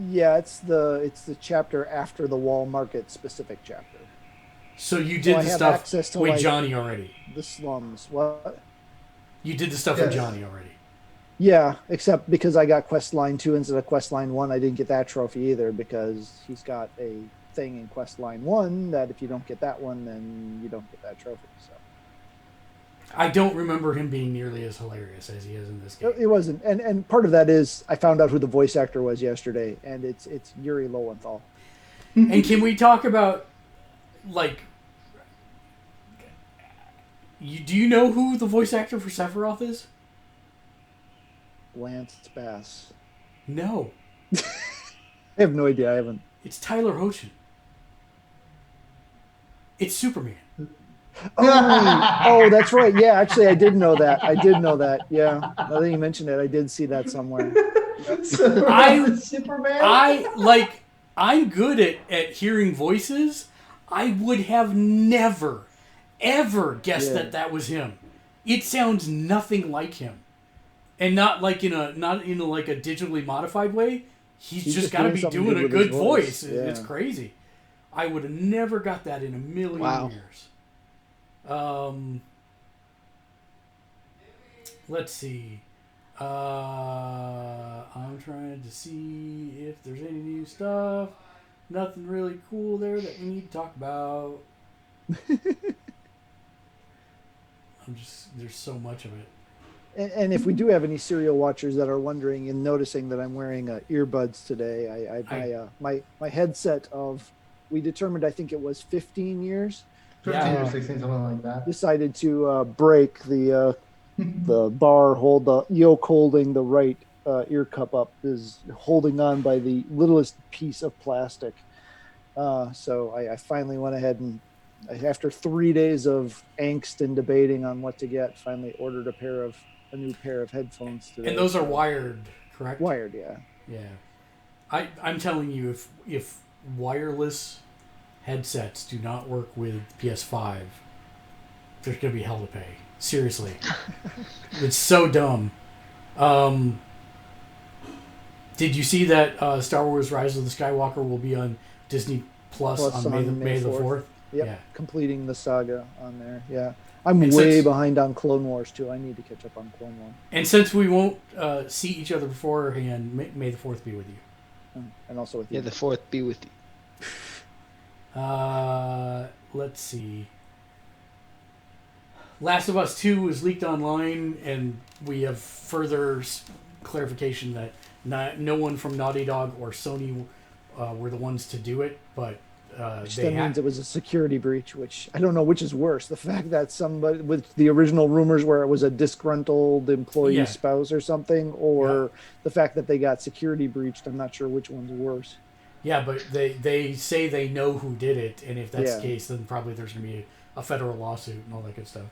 Yeah, it's the chapter after the Wall Market specific chapter. So you did I the have stuff access to, with like- Johnny already. The slums. What? You did the stuff with Yes. Johnny already. Yeah, except because I got quest line 2 instead of quest line 1, I didn't get that trophy either because he's got a thing in quest line 1 that if you don't get that one, then you don't get that trophy. So I don't remember him being nearly as hilarious as he is in this game. it wasn't, and part of that is I found out who the voice actor was yesterday, and it's Yuri Lowenthal. And can we talk about, like, Do you know who the voice actor for Sephiroth is? Lance Bass. No. I have no idea. I haven't. It's Tyler Hoechlin. It's Superman. Oh, that's right. Yeah, actually, I did know that. Yeah. Now that you mentioned it, I did see that somewhere. Superman. I'm good at hearing voices. I would have never, ever guessed that was him. It sounds nothing like him. And not in a like a digitally modified way. He's just got to be doing a good voice. Yeah. It's crazy. I would have never got that in a million years. Let's see. I'm trying to see if there's any new stuff. Nothing really cool there that we need to talk about. There's so much of it. And if we do have any serial watchers that are wondering and noticing that I'm wearing earbuds today, my headset of, we determined, I think it was 15 years. 15 or 16, something like that. Decided to break the bar hold, the yoke holding the right ear cup up is holding on by the littlest piece of plastic. So I finally went ahead and, after 3 days of angst and debating on what to get, finally ordered a new pair of headphones today. And those are wired, correct? Wired, yeah. Yeah. I'm telling you, if wireless headsets do not work with PS5, there's going to be hell to pay. Seriously. It's so dumb. Did you see that Star Wars Rise of the Skywalker will be on Disney Plus on May the 4th? Yep, yeah. Completing the saga on there, yeah. I'm way behind on Clone Wars, too. I need to catch up on Clone Wars. And since we won't see each other beforehand, may the 4th be with you. And also with you. Yeah, the 4th be with you. Let's see. Last of Us 2 was leaked online, and we have further clarification that no one from Naughty Dog or Sony were the ones to do it, but which then means it was a security breach, which I don't know which is worse. The fact that somebody, with the original rumors where it was a disgruntled employee spouse or something, or the fact that they got security breached, I'm not sure which one's worse. Yeah, but they say they know who did it, and if that's the case, then probably there's going to be a federal lawsuit and all that good stuff.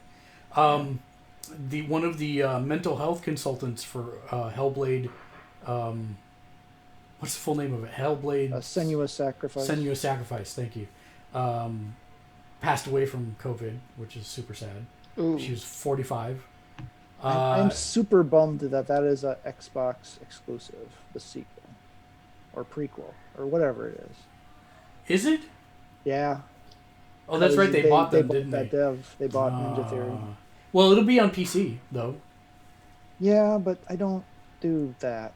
One of the mental health consultants for Hellblade, what's the full name of it? Hellblade. Senua's Sacrifice. Senua's Sacrifice. Thank you. Passed away from COVID, which is super sad. Ooh. She was 45. I'm super bummed that is an Xbox exclusive, the sequel, or prequel, or whatever it is. Is it? Yeah. Oh, that's right. They bought them, didn't they? They bought Ninja Theory. Well, it'll be on PC, though. Yeah, but I don't do that.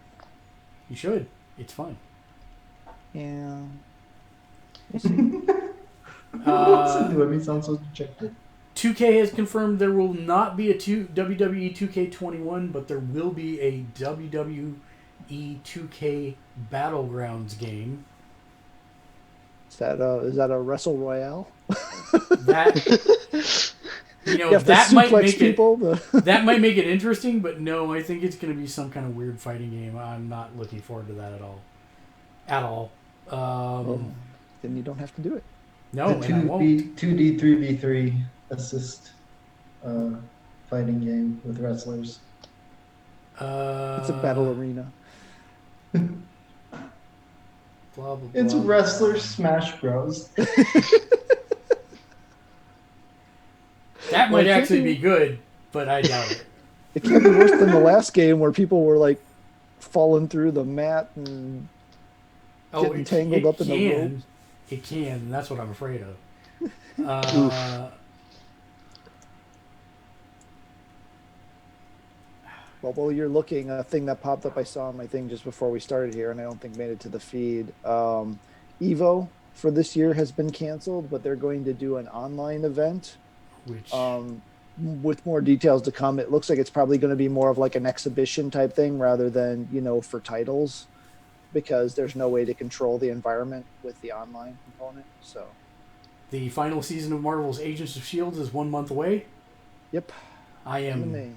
You should. It's fun. Yeah. What's it doing? It sounds so dejected. 2K has confirmed there will not be a WWE 2K21, but there will be a WWE 2K Battlegrounds game. Is that a Wrestle Royale? That that might make that might make it interesting, but no, I think it's going to be some kind of weird fighting game. I'm not looking forward to that at all. Then you don't have to do it. No, the and I won't. 2D 3v3 assist fighting game with wrestlers. It's a battle arena. Blah, blah, It's blah. Wrestler Smash Bros. That might actually be good, but I doubt it. It can't be worse than the last game where people were like falling through the mat and getting tangled up in the ropes. It can, and that's what I'm afraid of. Well, while you're looking, a thing that popped up I saw on my thing just before we started here, and I don't think made it to the feed. Evo for this year has been canceled, but they're going to do an online event. Which with more details to come. It looks like it's probably going to be more of like an exhibition type thing rather than, for titles, because there's no way to control the environment with the online component. So the final season of Marvel's Agents of S.H.I.E.L.D. is 1 month away. Yep. I am. M&A.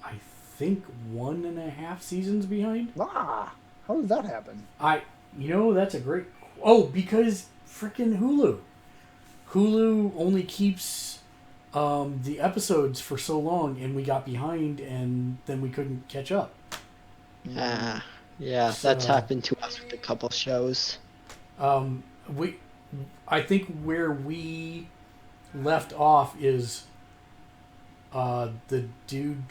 I think 1.5 seasons behind. Ah, how did that happen? That's a great. Oh, because freaking Hulu. Hulu only keeps the episodes for so long, and we got behind, and then we couldn't catch up. Yeah, that's So- happened to us with a couple shows. I think where we left off is the dude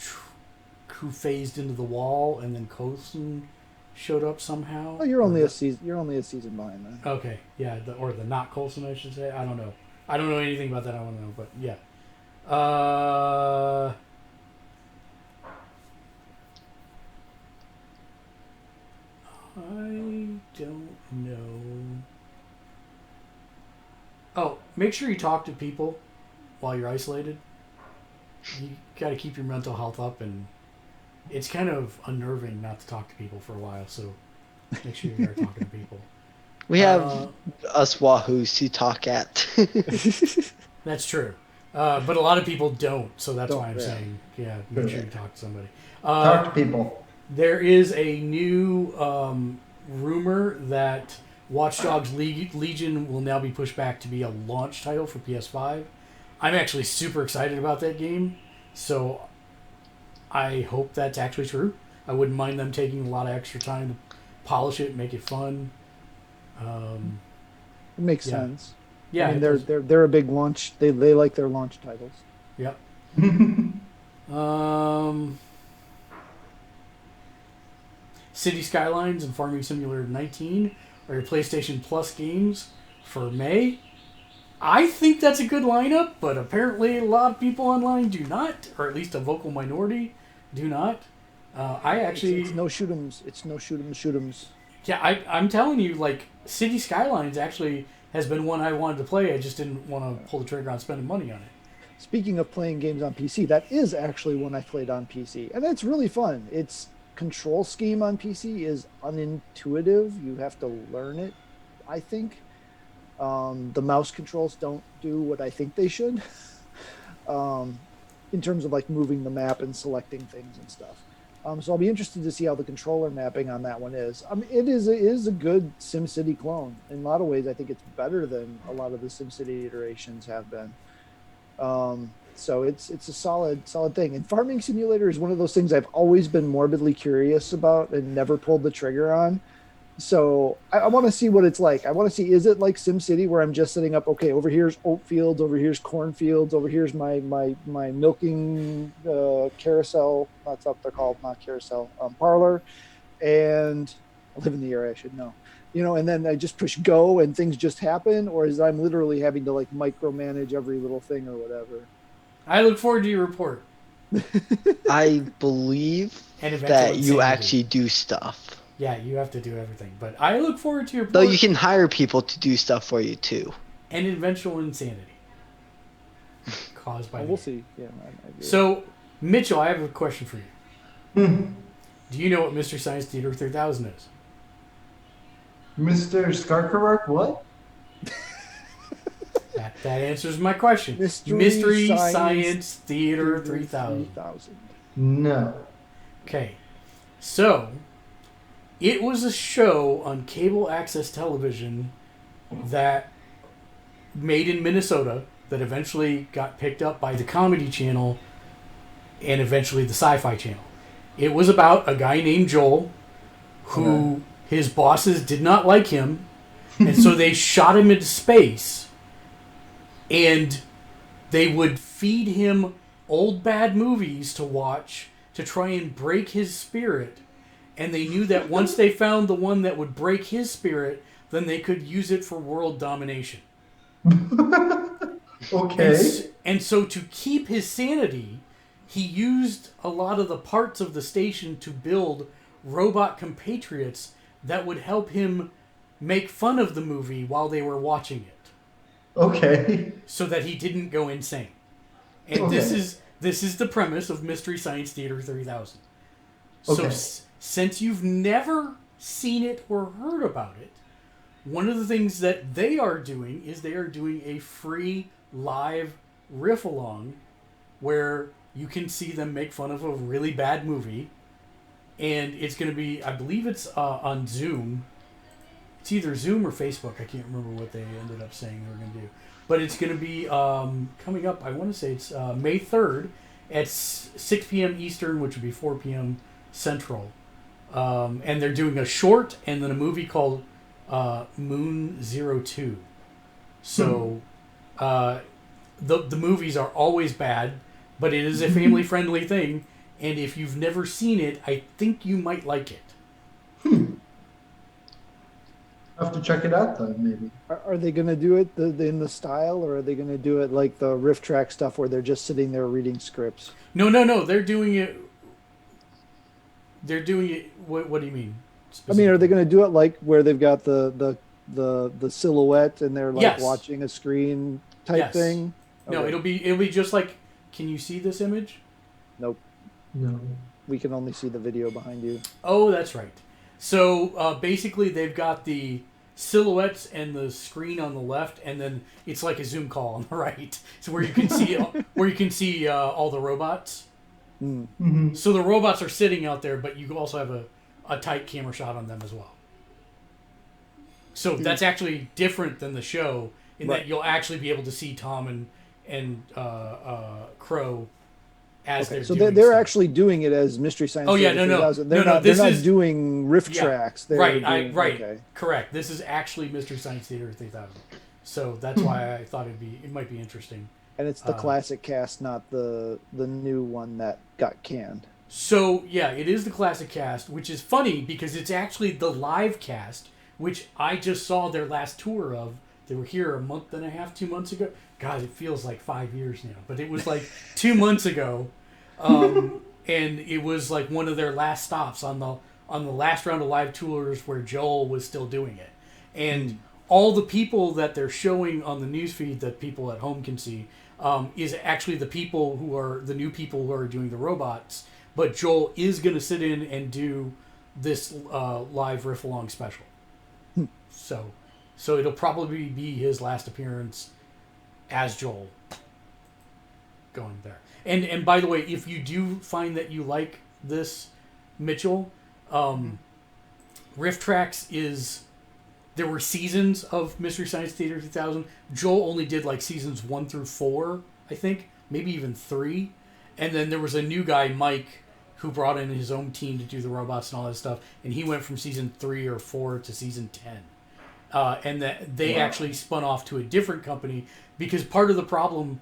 who phased into the wall, and then Coulson showed up somehow. Oh, you're only a season. You're only a season behind then. Okay, yeah, or the not Coulson, I should say. I don't know. I don't know anything about that. I want to know, but yeah. I don't know. Oh, make sure you talk to people while you're isolated. You got to keep your mental health up, and it's kind of unnerving not to talk to people for a while. So make sure you are talking to people. We have us wahoos to talk at. That's true. But a lot of people don't, so that's why I'm yeah. saying, make sure you talk to somebody. Talk to people. There is a new rumor that Watch Dogs Legion will now be pushed back to be a launch title for PS5. I'm actually super excited about that game, so I hope that's actually true. I wouldn't mind them taking a lot of extra time to polish it, make it fun. It makes Yeah. sense. Yeah, I mean, it does. they're a big launch. They like their launch titles. Yep. City Skylines and Farming Simulator 19 are your PlayStation Plus games for May. I think that's a good lineup, but apparently a lot of people online do not, or at least a vocal minority do not. I actually... It's no shoot'ems. It's no shoot'ems. Yeah, I'm telling you, like, City Skylines actually has been one I wanted to play. I just didn't want to pull the trigger on spending money on it. Speaking of playing games on PC, that is actually one I played on PC, and it's really fun. Its control scheme on PC is unintuitive. You have to learn it, I think. The mouse controls don't do what I think they should in terms of like moving the map and selecting things and stuff. So I'll be interested to see how the controller mapping on that one is. I mean, it is a good SimCity clone. In a lot of ways, I think it's better than a lot of the SimCity iterations have been. So it's a solid thing. And Farming Simulator is one of those things I've always been morbidly curious about and never pulled the trigger on. So I want to see what it's like. I want to see, is it like SimCity where I'm just setting up, okay, over here's oat fields, over here's cornfields, over here's my milking carousel. That's what they're called, not carousel, parlor. And I live in the area, I should know. And then I just push go and things just happen, or is I'm literally having to like micromanage every little thing or whatever. I look forward to your report. I believe And eventual that you insanity. actually do stuff. Yeah, you have to do everything. But I look forward to your report. Though you can hire people to do stuff for you too. And eventual insanity. Caused by We'll see. Yeah. So, Mitchell, I have a question for you. Do you know what Mystery Science Theater 3000 is? Mr. Skarkarark, what? That answers my question. Mystery Science Theater 3000. No. Okay. So, it was a show on cable access television that made in Minnesota that eventually got picked up by the Comedy Channel and eventually the Sci-Fi Channel. It was about a guy named Joel who his bosses did not like him, and so they shot him into space, and they would feed him old bad movies to watch to try and break his spirit. And they knew that once they found the one that would break his spirit, then they could use it for world domination. Okay. And so to keep his sanity, he used a lot of the parts of the station to build robot compatriots that would help him make fun of the movie while they were watching it, Okay. so that he didn't go insane. And Okay. this is the premise of Mystery Science Theater 3000. So Okay. since you've never seen it or heard about it, one of the things that they are doing is they are doing a free live riff along where you can see them make fun of a really bad movie, and it's going to be, I believe it's on Zoom. It's either Zoom or Facebook. I can't remember what they ended up saying they were going to do. But it's going to be coming up, I want to say it's May 3rd at 6 p.m. Eastern, which would be 4 p.m. Central. And they're doing a short and then a movie called Moon 02. So the movies are always bad, but it is a family-friendly thing. And if you've never seen it, I think you might like it. I have to check it out then, maybe. Are they going to do it in the style, or are they going to do it like the riff track stuff where they're just sitting there reading scripts? No. They're doing it. What do you mean? I mean, are they going to do it like where they've got the silhouette and they're like Yes. watching a screen type Yes. thing? No, Okay. it'll be just like. Can you see this image? Nope. No. We can only see the video behind you. Oh, that's right. So basically, they've got the silhouettes and the screen on the left, and then it's like a Zoom call on the right. So where you can see all the robots. Mm-hmm. So the robots are sitting out there, but you also have a tight camera shot on them as well. So that's actually different than the show in Right. that you'll actually be able to see Tom and Crow as Okay, so doing they're stuff. actually doing it as Mystery Science. Oh, yeah, Theater no. 3000. No, They're no, not. this They're not is- doing riff Yeah, tracks. They're right, doing, right. Okay. Correct. This is actually Mystery Science Theater 3000. So that's why I thought it might be interesting. And it's the classic cast, not the new one that got canned. So yeah, it is the classic cast, which is funny because it's actually the live cast, which I just saw their last tour of. They were here a month and a half, 2 months ago. God, it feels like 5 years now, but it was like 2 months ago, and it was like one of their last stops on the last round of live tours where Joel was still doing it, and all the people that they're showing on the newsfeed that people at home can see is actually the people who are the new people who are doing the robots. But Joel is going to sit in and do this live riff along special. So it'll probably be his last appearance as Joel going there. And by the way, if you do find that you like this, Mitchell, Riff Tracks is... There were seasons of Mystery Science Theater 3000. Joel only did like seasons 1 through 4, I think. Maybe even 3. And then there was a new guy, Mike, who brought in his own team to do the robots and all that stuff. And he went from season 3 or 4 to season 10. And that they actually spun off to a different company because part of the problem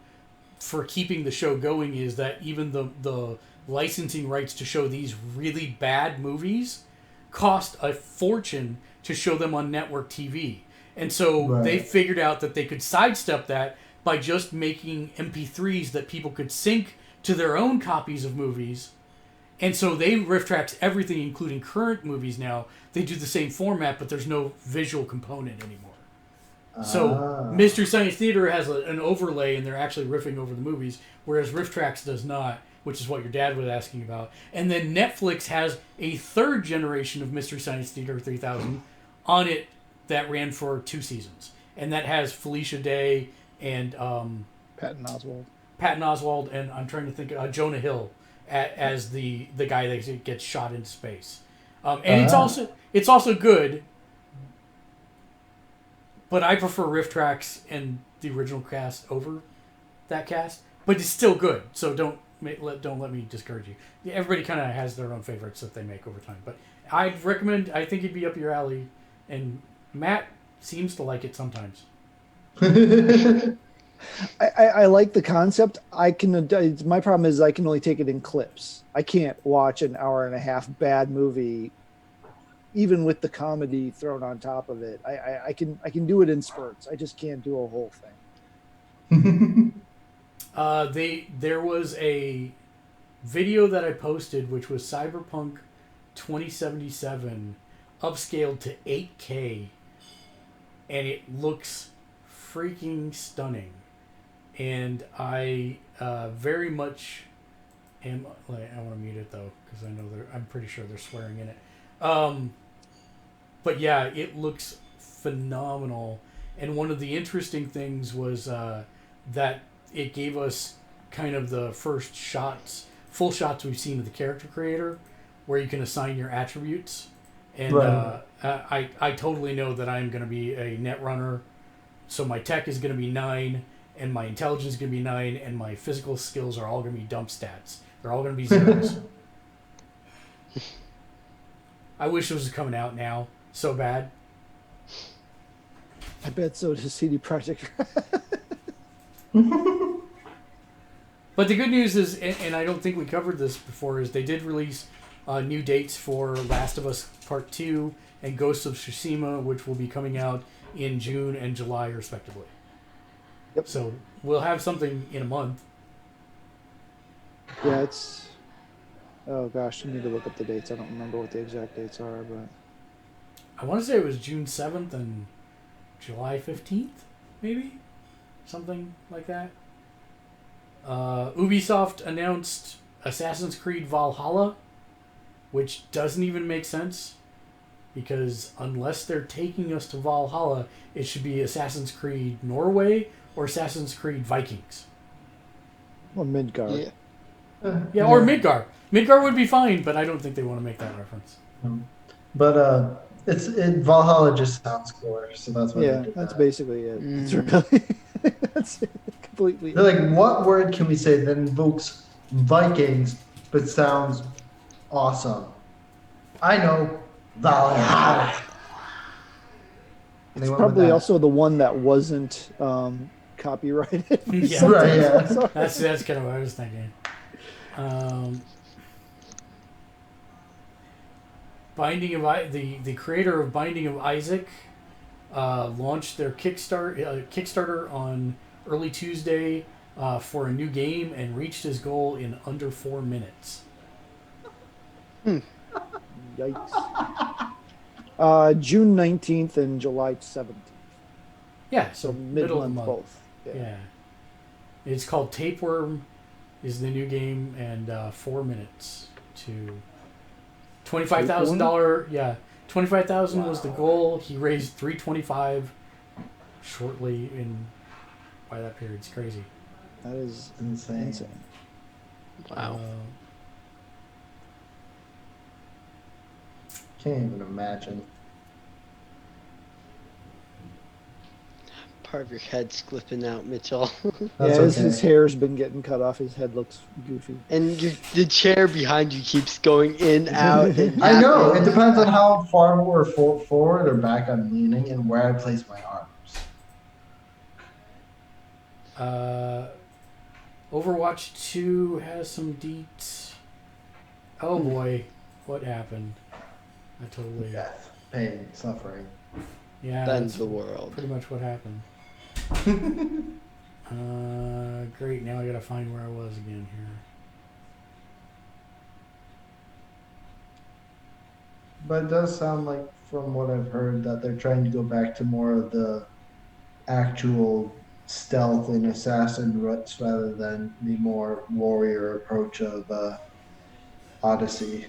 for keeping the show going is that even the licensing rights to show these really bad movies cost a fortune to show them on network TV. And so they figured out that they could sidestep that by just making MP3s that people could sync to their own copies of movies. And so they riff tracks everything, including current movies now. They do the same format, but there's no visual component anymore. So Mystery Science Theater has an overlay, and they're actually riffing over the movies, whereas Riff Tracks does not, which is what your dad was asking about. And then Netflix has a third generation of Mystery Science Theater 3000 on it that ran for 2 seasons. And that has Felicia Day and Patton Oswalt, and I'm trying to think, Jonah Hill as the guy that gets shot into space. And it's also good, but I prefer Riff Tracks and the original cast over that cast. But it's still good, so don't let me discourage you. Everybody kind of has their own favorites that they make over time. But I'd recommend. I think it'd be up your alley, and Matt seems to like it sometimes. I like the concept. My problem is I can only take it in clips. I can't watch an hour and a half bad movie, even with the comedy thrown on top of it. I can do it in spurts. I just can't do a whole thing. There was a video that I posted, which was Cyberpunk 2077 upscaled to 8K, and it looks freaking stunning. And I very much am. I want to mute it though because I know I'm pretty sure they're swearing in it. But yeah, it looks phenomenal. And one of the interesting things was that it gave us kind of the first full shots we've seen of the character creator, where you can assign your attributes. And Right. I totally know that I'm going to be a net runner, so my tech is going to be 9, and my intelligence is going to be 9, and my physical skills are all going to be dump stats. They're all going to be zeros. I wish it was coming out now so bad. I bet so does CD Projekt. But the good news is, and I don't think we covered this before, is they did release new dates for Last of Us Part 2 and Ghost of Tsushima, which will be coming out in June and July, respectively. Yep. So we'll have something in a month. Yeah, it's. Oh gosh, I need to look up the dates. I don't remember what the exact dates are, but I want to say it was June 7th and July 15th, maybe? Something like that. Ubisoft announced Assassin's Creed Valhalla, which doesn't even make sense, because unless they're taking us to Valhalla, it should be Assassin's Creed Norway or Assassin's Creed Vikings. or Midgard. Yeah. Yeah, or Midgar. Midgar would be fine, but I don't think they want to make that reference. But Valhalla just sounds cooler, so that's why Yeah, they did that's that. basically it. It's really that's completely. They're like, what word can we say that invokes Vikings but sounds awesome? I know, Valhalla. And they It's went with probably that. also the one that wasn't copyrighted. Yeah. Right, yeah. That's kind of what I was thinking. The creator of Binding of Isaac launched their Kickstarter on early Tuesday for a new game and reached his goal in under 4 minutes. Yikes. June 19th and July 17th. Yeah, So so middle of the mid-month month. both. Yeah. It's called Tapeworm is the new game, and 4 minutes to $25,000. Yeah, 25,000 was the goal. He raised 325 shortly by that period. It's crazy. That is Insane. insane. Wow. Can't even imagine. Part of your head's flipping out, Mitchell. That's Yeah, okay. his hair's been getting cut off. His head looks goofy. And the chair behind you keeps going in, out, and I know. out. It depends on how far or forward or back I'm leaning and where I place my arms. Overwatch 2 has some deets. Oh boy, what happened? I totally. Death, pain, suffering. Yeah, Bends that's the world. pretty much what happened. Great. Now I gotta find where I was again here. But it does sound like, from what I've heard, that they're trying to go back to more of the actual stealth and assassin roots rather than the more warrior approach of Odyssey.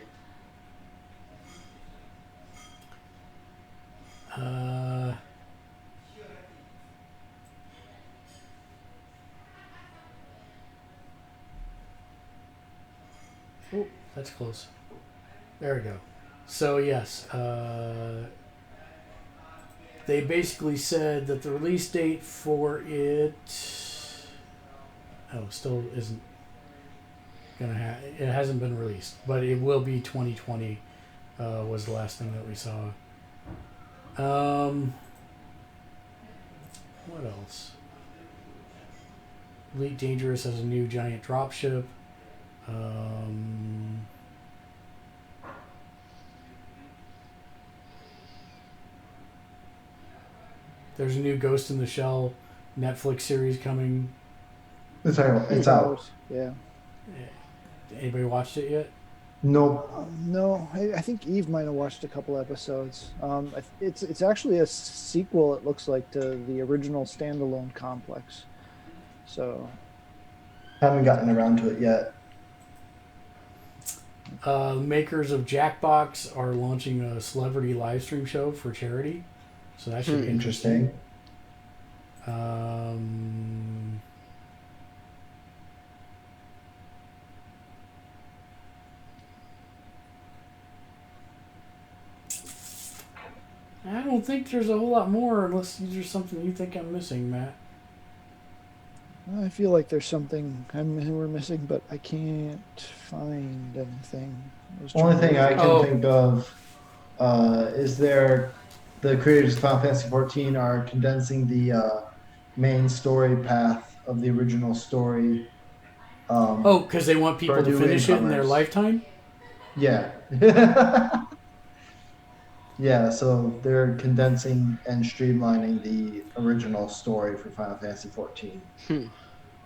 Oh, that's close. There we go. So yes, they basically said that the release date for it, still isn't gonna it hasn't been released, but it will be 2020. Was the last thing that we saw. What else? Elite Dangerous has a new giant dropship. There's a new Ghost in the Shell Netflix series coming. It's out. Yeah. Anybody watched it yet? No, No, I think Eve might have watched a couple episodes. It's actually a sequel. It looks like to the original standalone complex. So haven't gotten around to it yet. Makers of Jackbox are launching a celebrity live stream show for charity, so that should be interesting. Interesting. think there's a whole lot more unless there's something you think I'm missing, Matt. I feel like there's something we're missing, but I can't find anything. Only thing I can Oh. think of is the creators of Final Fantasy 14 are condensing the main story path of the original story. Oh, because they want people For to new finish it in their incomers. lifetime? Yeah. Yeah, so they're condensing and streamlining the original story for Final Fantasy 14.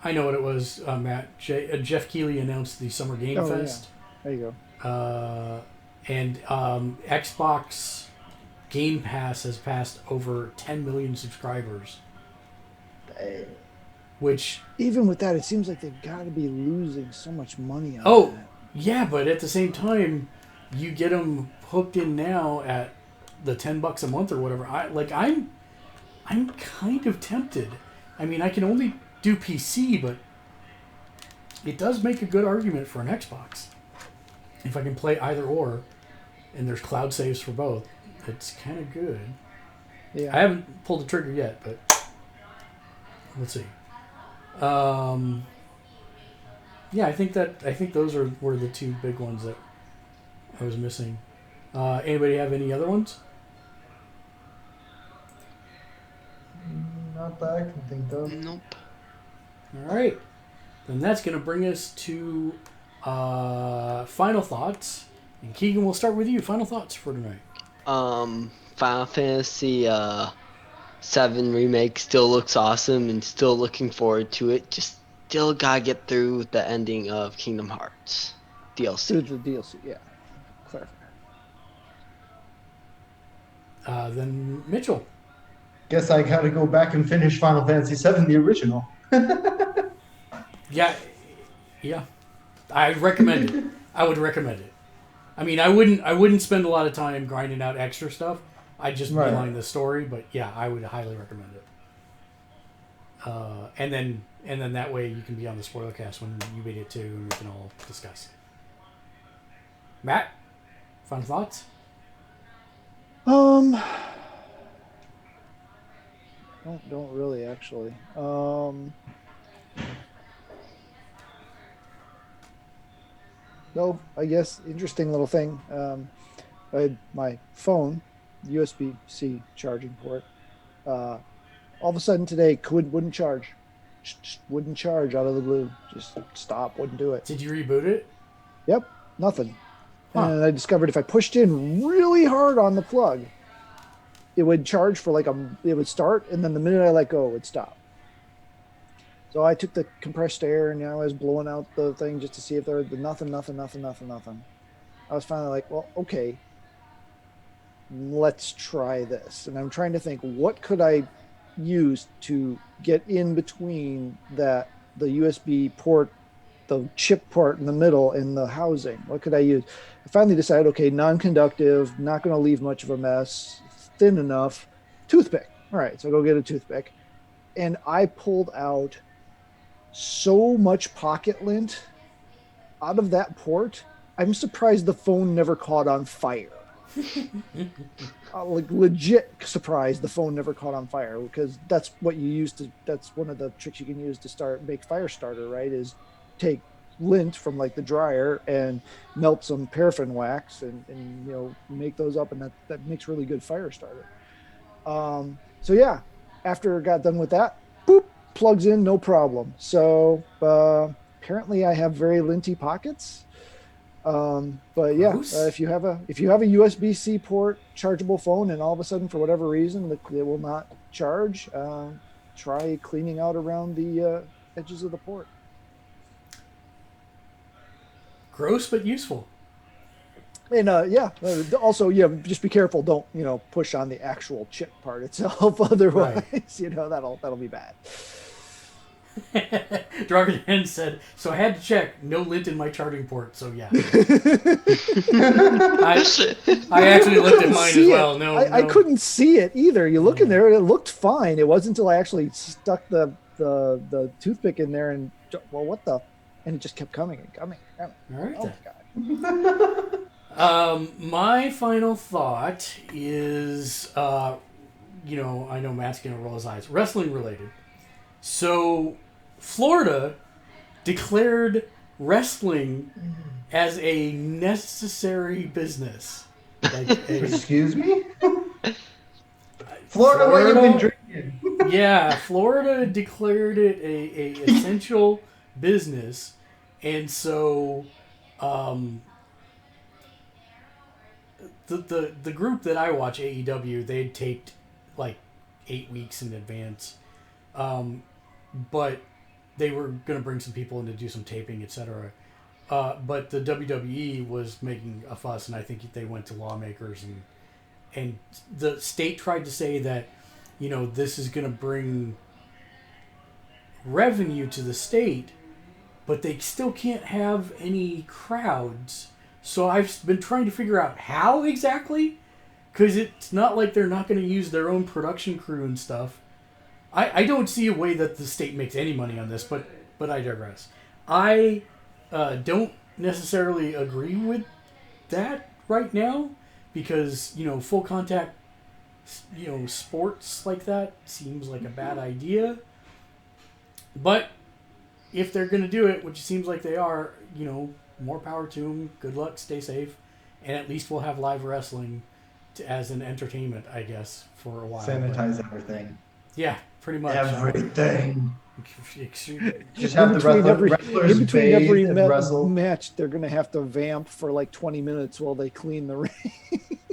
I know what it was, Matt. Jeff Keighley announced the Summer Game Oh, yeah. Fest. There you And Xbox Game Pass has passed over 10 million subscribers. Dang. Which, Even with that, it seems like they've got to be losing so much money on oh, that. yeah, but at the same time, you get them hooked in now at the $10 a month or whatever. I'm kind of tempted. I mean, I can only do PC, but it does make a good argument for an Xbox. If I can play either or, and there's cloud saves for both, it's kind of good. Yeah. I haven't pulled the trigger yet, but let's see. Yeah, I think those were the two big ones that I was missing. Anybody have any other ones? Not that I can think of. Nope. All right, then that's going to bring us to final thoughts. And Keegan, we'll start with you. Final thoughts for tonight. Final Fantasy 7 Remake still looks awesome and still looking forward to it. Just still gotta get through the ending of Kingdom Hearts DLC. Through the DLC, yeah. Clarify. Then Mitchell. Guess I gotta go back and finish Final Fantasy 7, the original. Yeah. I recommend it. I would recommend it. I mean, I wouldn't spend a lot of time grinding out extra stuff. I'd just Right. beeline the story, but yeah, I would highly recommend it. And then that way you can be on the spoiler cast when you beat it too, and we can all discuss. Matt, final thoughts? Don't really actually. No, I guess interesting little thing. I had my phone, USB-C charging port. All of a sudden today, wouldn't charge. Just wouldn't charge out of the blue. Just stop, wouldn't do it. Did you reboot it? Yep, nothing. Huh. And I discovered if I pushed in really hard on the plug, it would charge for it would start, and then the minute I let go, it would stop. So I took the compressed air, and I was blowing out the thing just to see if there was nothing. I was finally like, well, okay, let's try this. And I'm trying to think, what could I use to get in between the USB port, the chip port in the middle, and the housing? What could I use? I finally decided, okay, non-conductive, not going to leave much of a mess, thin enough, toothpick. All right, so I go get a toothpick. And I pulled out so much pocket lint out of that port. I'm surprised the phone never caught on fire. Like legit surprised the phone never caught on fire, because that's what you use to, that's one of the tricks you can use to make fire starter, right? Is take lint from like the dryer and melt some paraffin wax and make those up, and that makes really good fire starter. So yeah, after I got done with that, boop, plugs in, no problem. So apparently I have very linty pockets. But yeah, if you have a USB-C port chargeable phone and all of a sudden for whatever reason it will not charge, try cleaning out around the edges of the port. Gross but useful. And also just be careful. Don't push on the actual chip part itself. Otherwise, that'll be bad. Dragon said, so I had to check, no lint in my charging port, so yeah. I actually looked at mine as well. No, I couldn't see it either. You look in there, it looked fine. It wasn't until I actually stuck the toothpick in there and, well, what the? And it just kept coming and coming. All right. Oh, my God. My final thought is I know Matt's gonna roll his eyes. Wrestling related. So, Florida declared wrestling as a necessary business. Excuse me? Florida, what you been drinking? Yeah, Florida declared it a essential business, and so the group that I watch, AEW, they had taped like 8 weeks in advance, but they were going to bring some people in to do some taping, etc. But the WWE was making a fuss, and I think they went to lawmakers, and the state tried to say that, this is going to bring revenue to the state, but they still can't have any crowds. So I've been trying to figure out how exactly, because it's not like they're not going to use their own production crew and stuff. I don't see a way that the state makes any money on this, but I digress. I don't necessarily agree with that right now, because full contact sports like that seems like a bad idea. But if they're going to do it, which seems like they are, more power to them. Good luck, stay safe, and at least we'll have live wrestling as an entertainment, I guess, for a while. Sanitize everything. Yeah, pretty much. Everything. Just have the in between every wrestle. match, they're going to have to vamp for like 20 minutes while they clean the ring.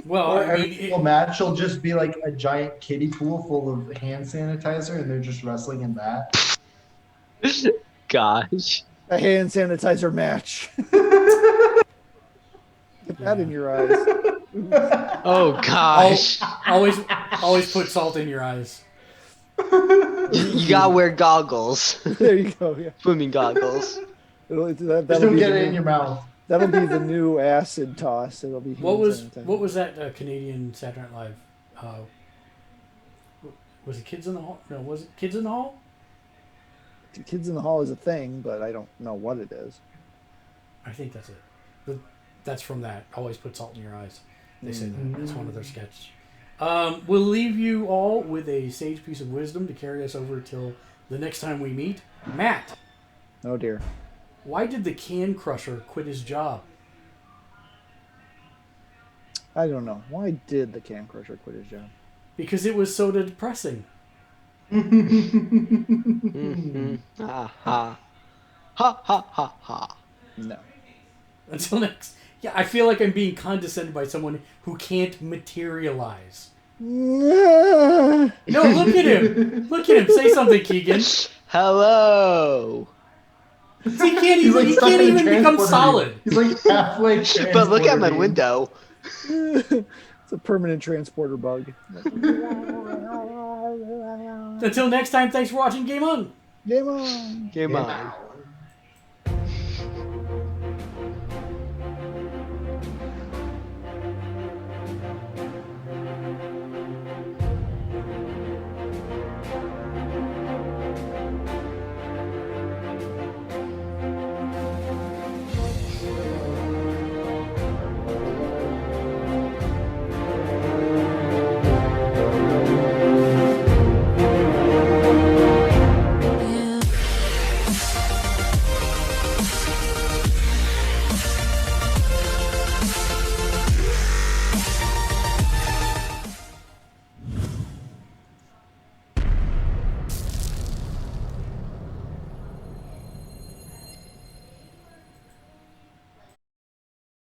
Well, or every single match will just be like a giant kiddie pool full of hand sanitizer, and they're just wrestling in that. Gosh. A hand sanitizer match. Get that in your eyes. Oh gosh. Always put salt in your eyes. You gotta wear goggles. There you go. Yeah. Swimming goggles. Just don't get it in your mouth. That'll be the new acid toss. It'll be. What was that Canadian Saturday Night Live? Was it Kids in the Hall? No, was it Kids in the Hall? Kids in the Hall is a thing, but I don't know what it is. I think that's it. But that's from that. Always put salt in your eyes. They say that. It's one of their sketches. We'll leave you all with a sage piece of wisdom to carry us over till the next time we meet. Matt. Oh dear. Why did the can crusher quit his job? I don't know. Why did the can crusher quit his job? Because it was so depressing. Mm-hmm. Ha ha. Ha ha ha ha. No. Until next. Yeah, I feel like I'm being condescended by someone who can't materialize. No, look at him. Look at him. Say something, Keegan. Hello. He can't even become solid. He's like halfway. But look at my window. It's a permanent transporter bug. Until next time, thanks for watching Game On. Game on. Game on.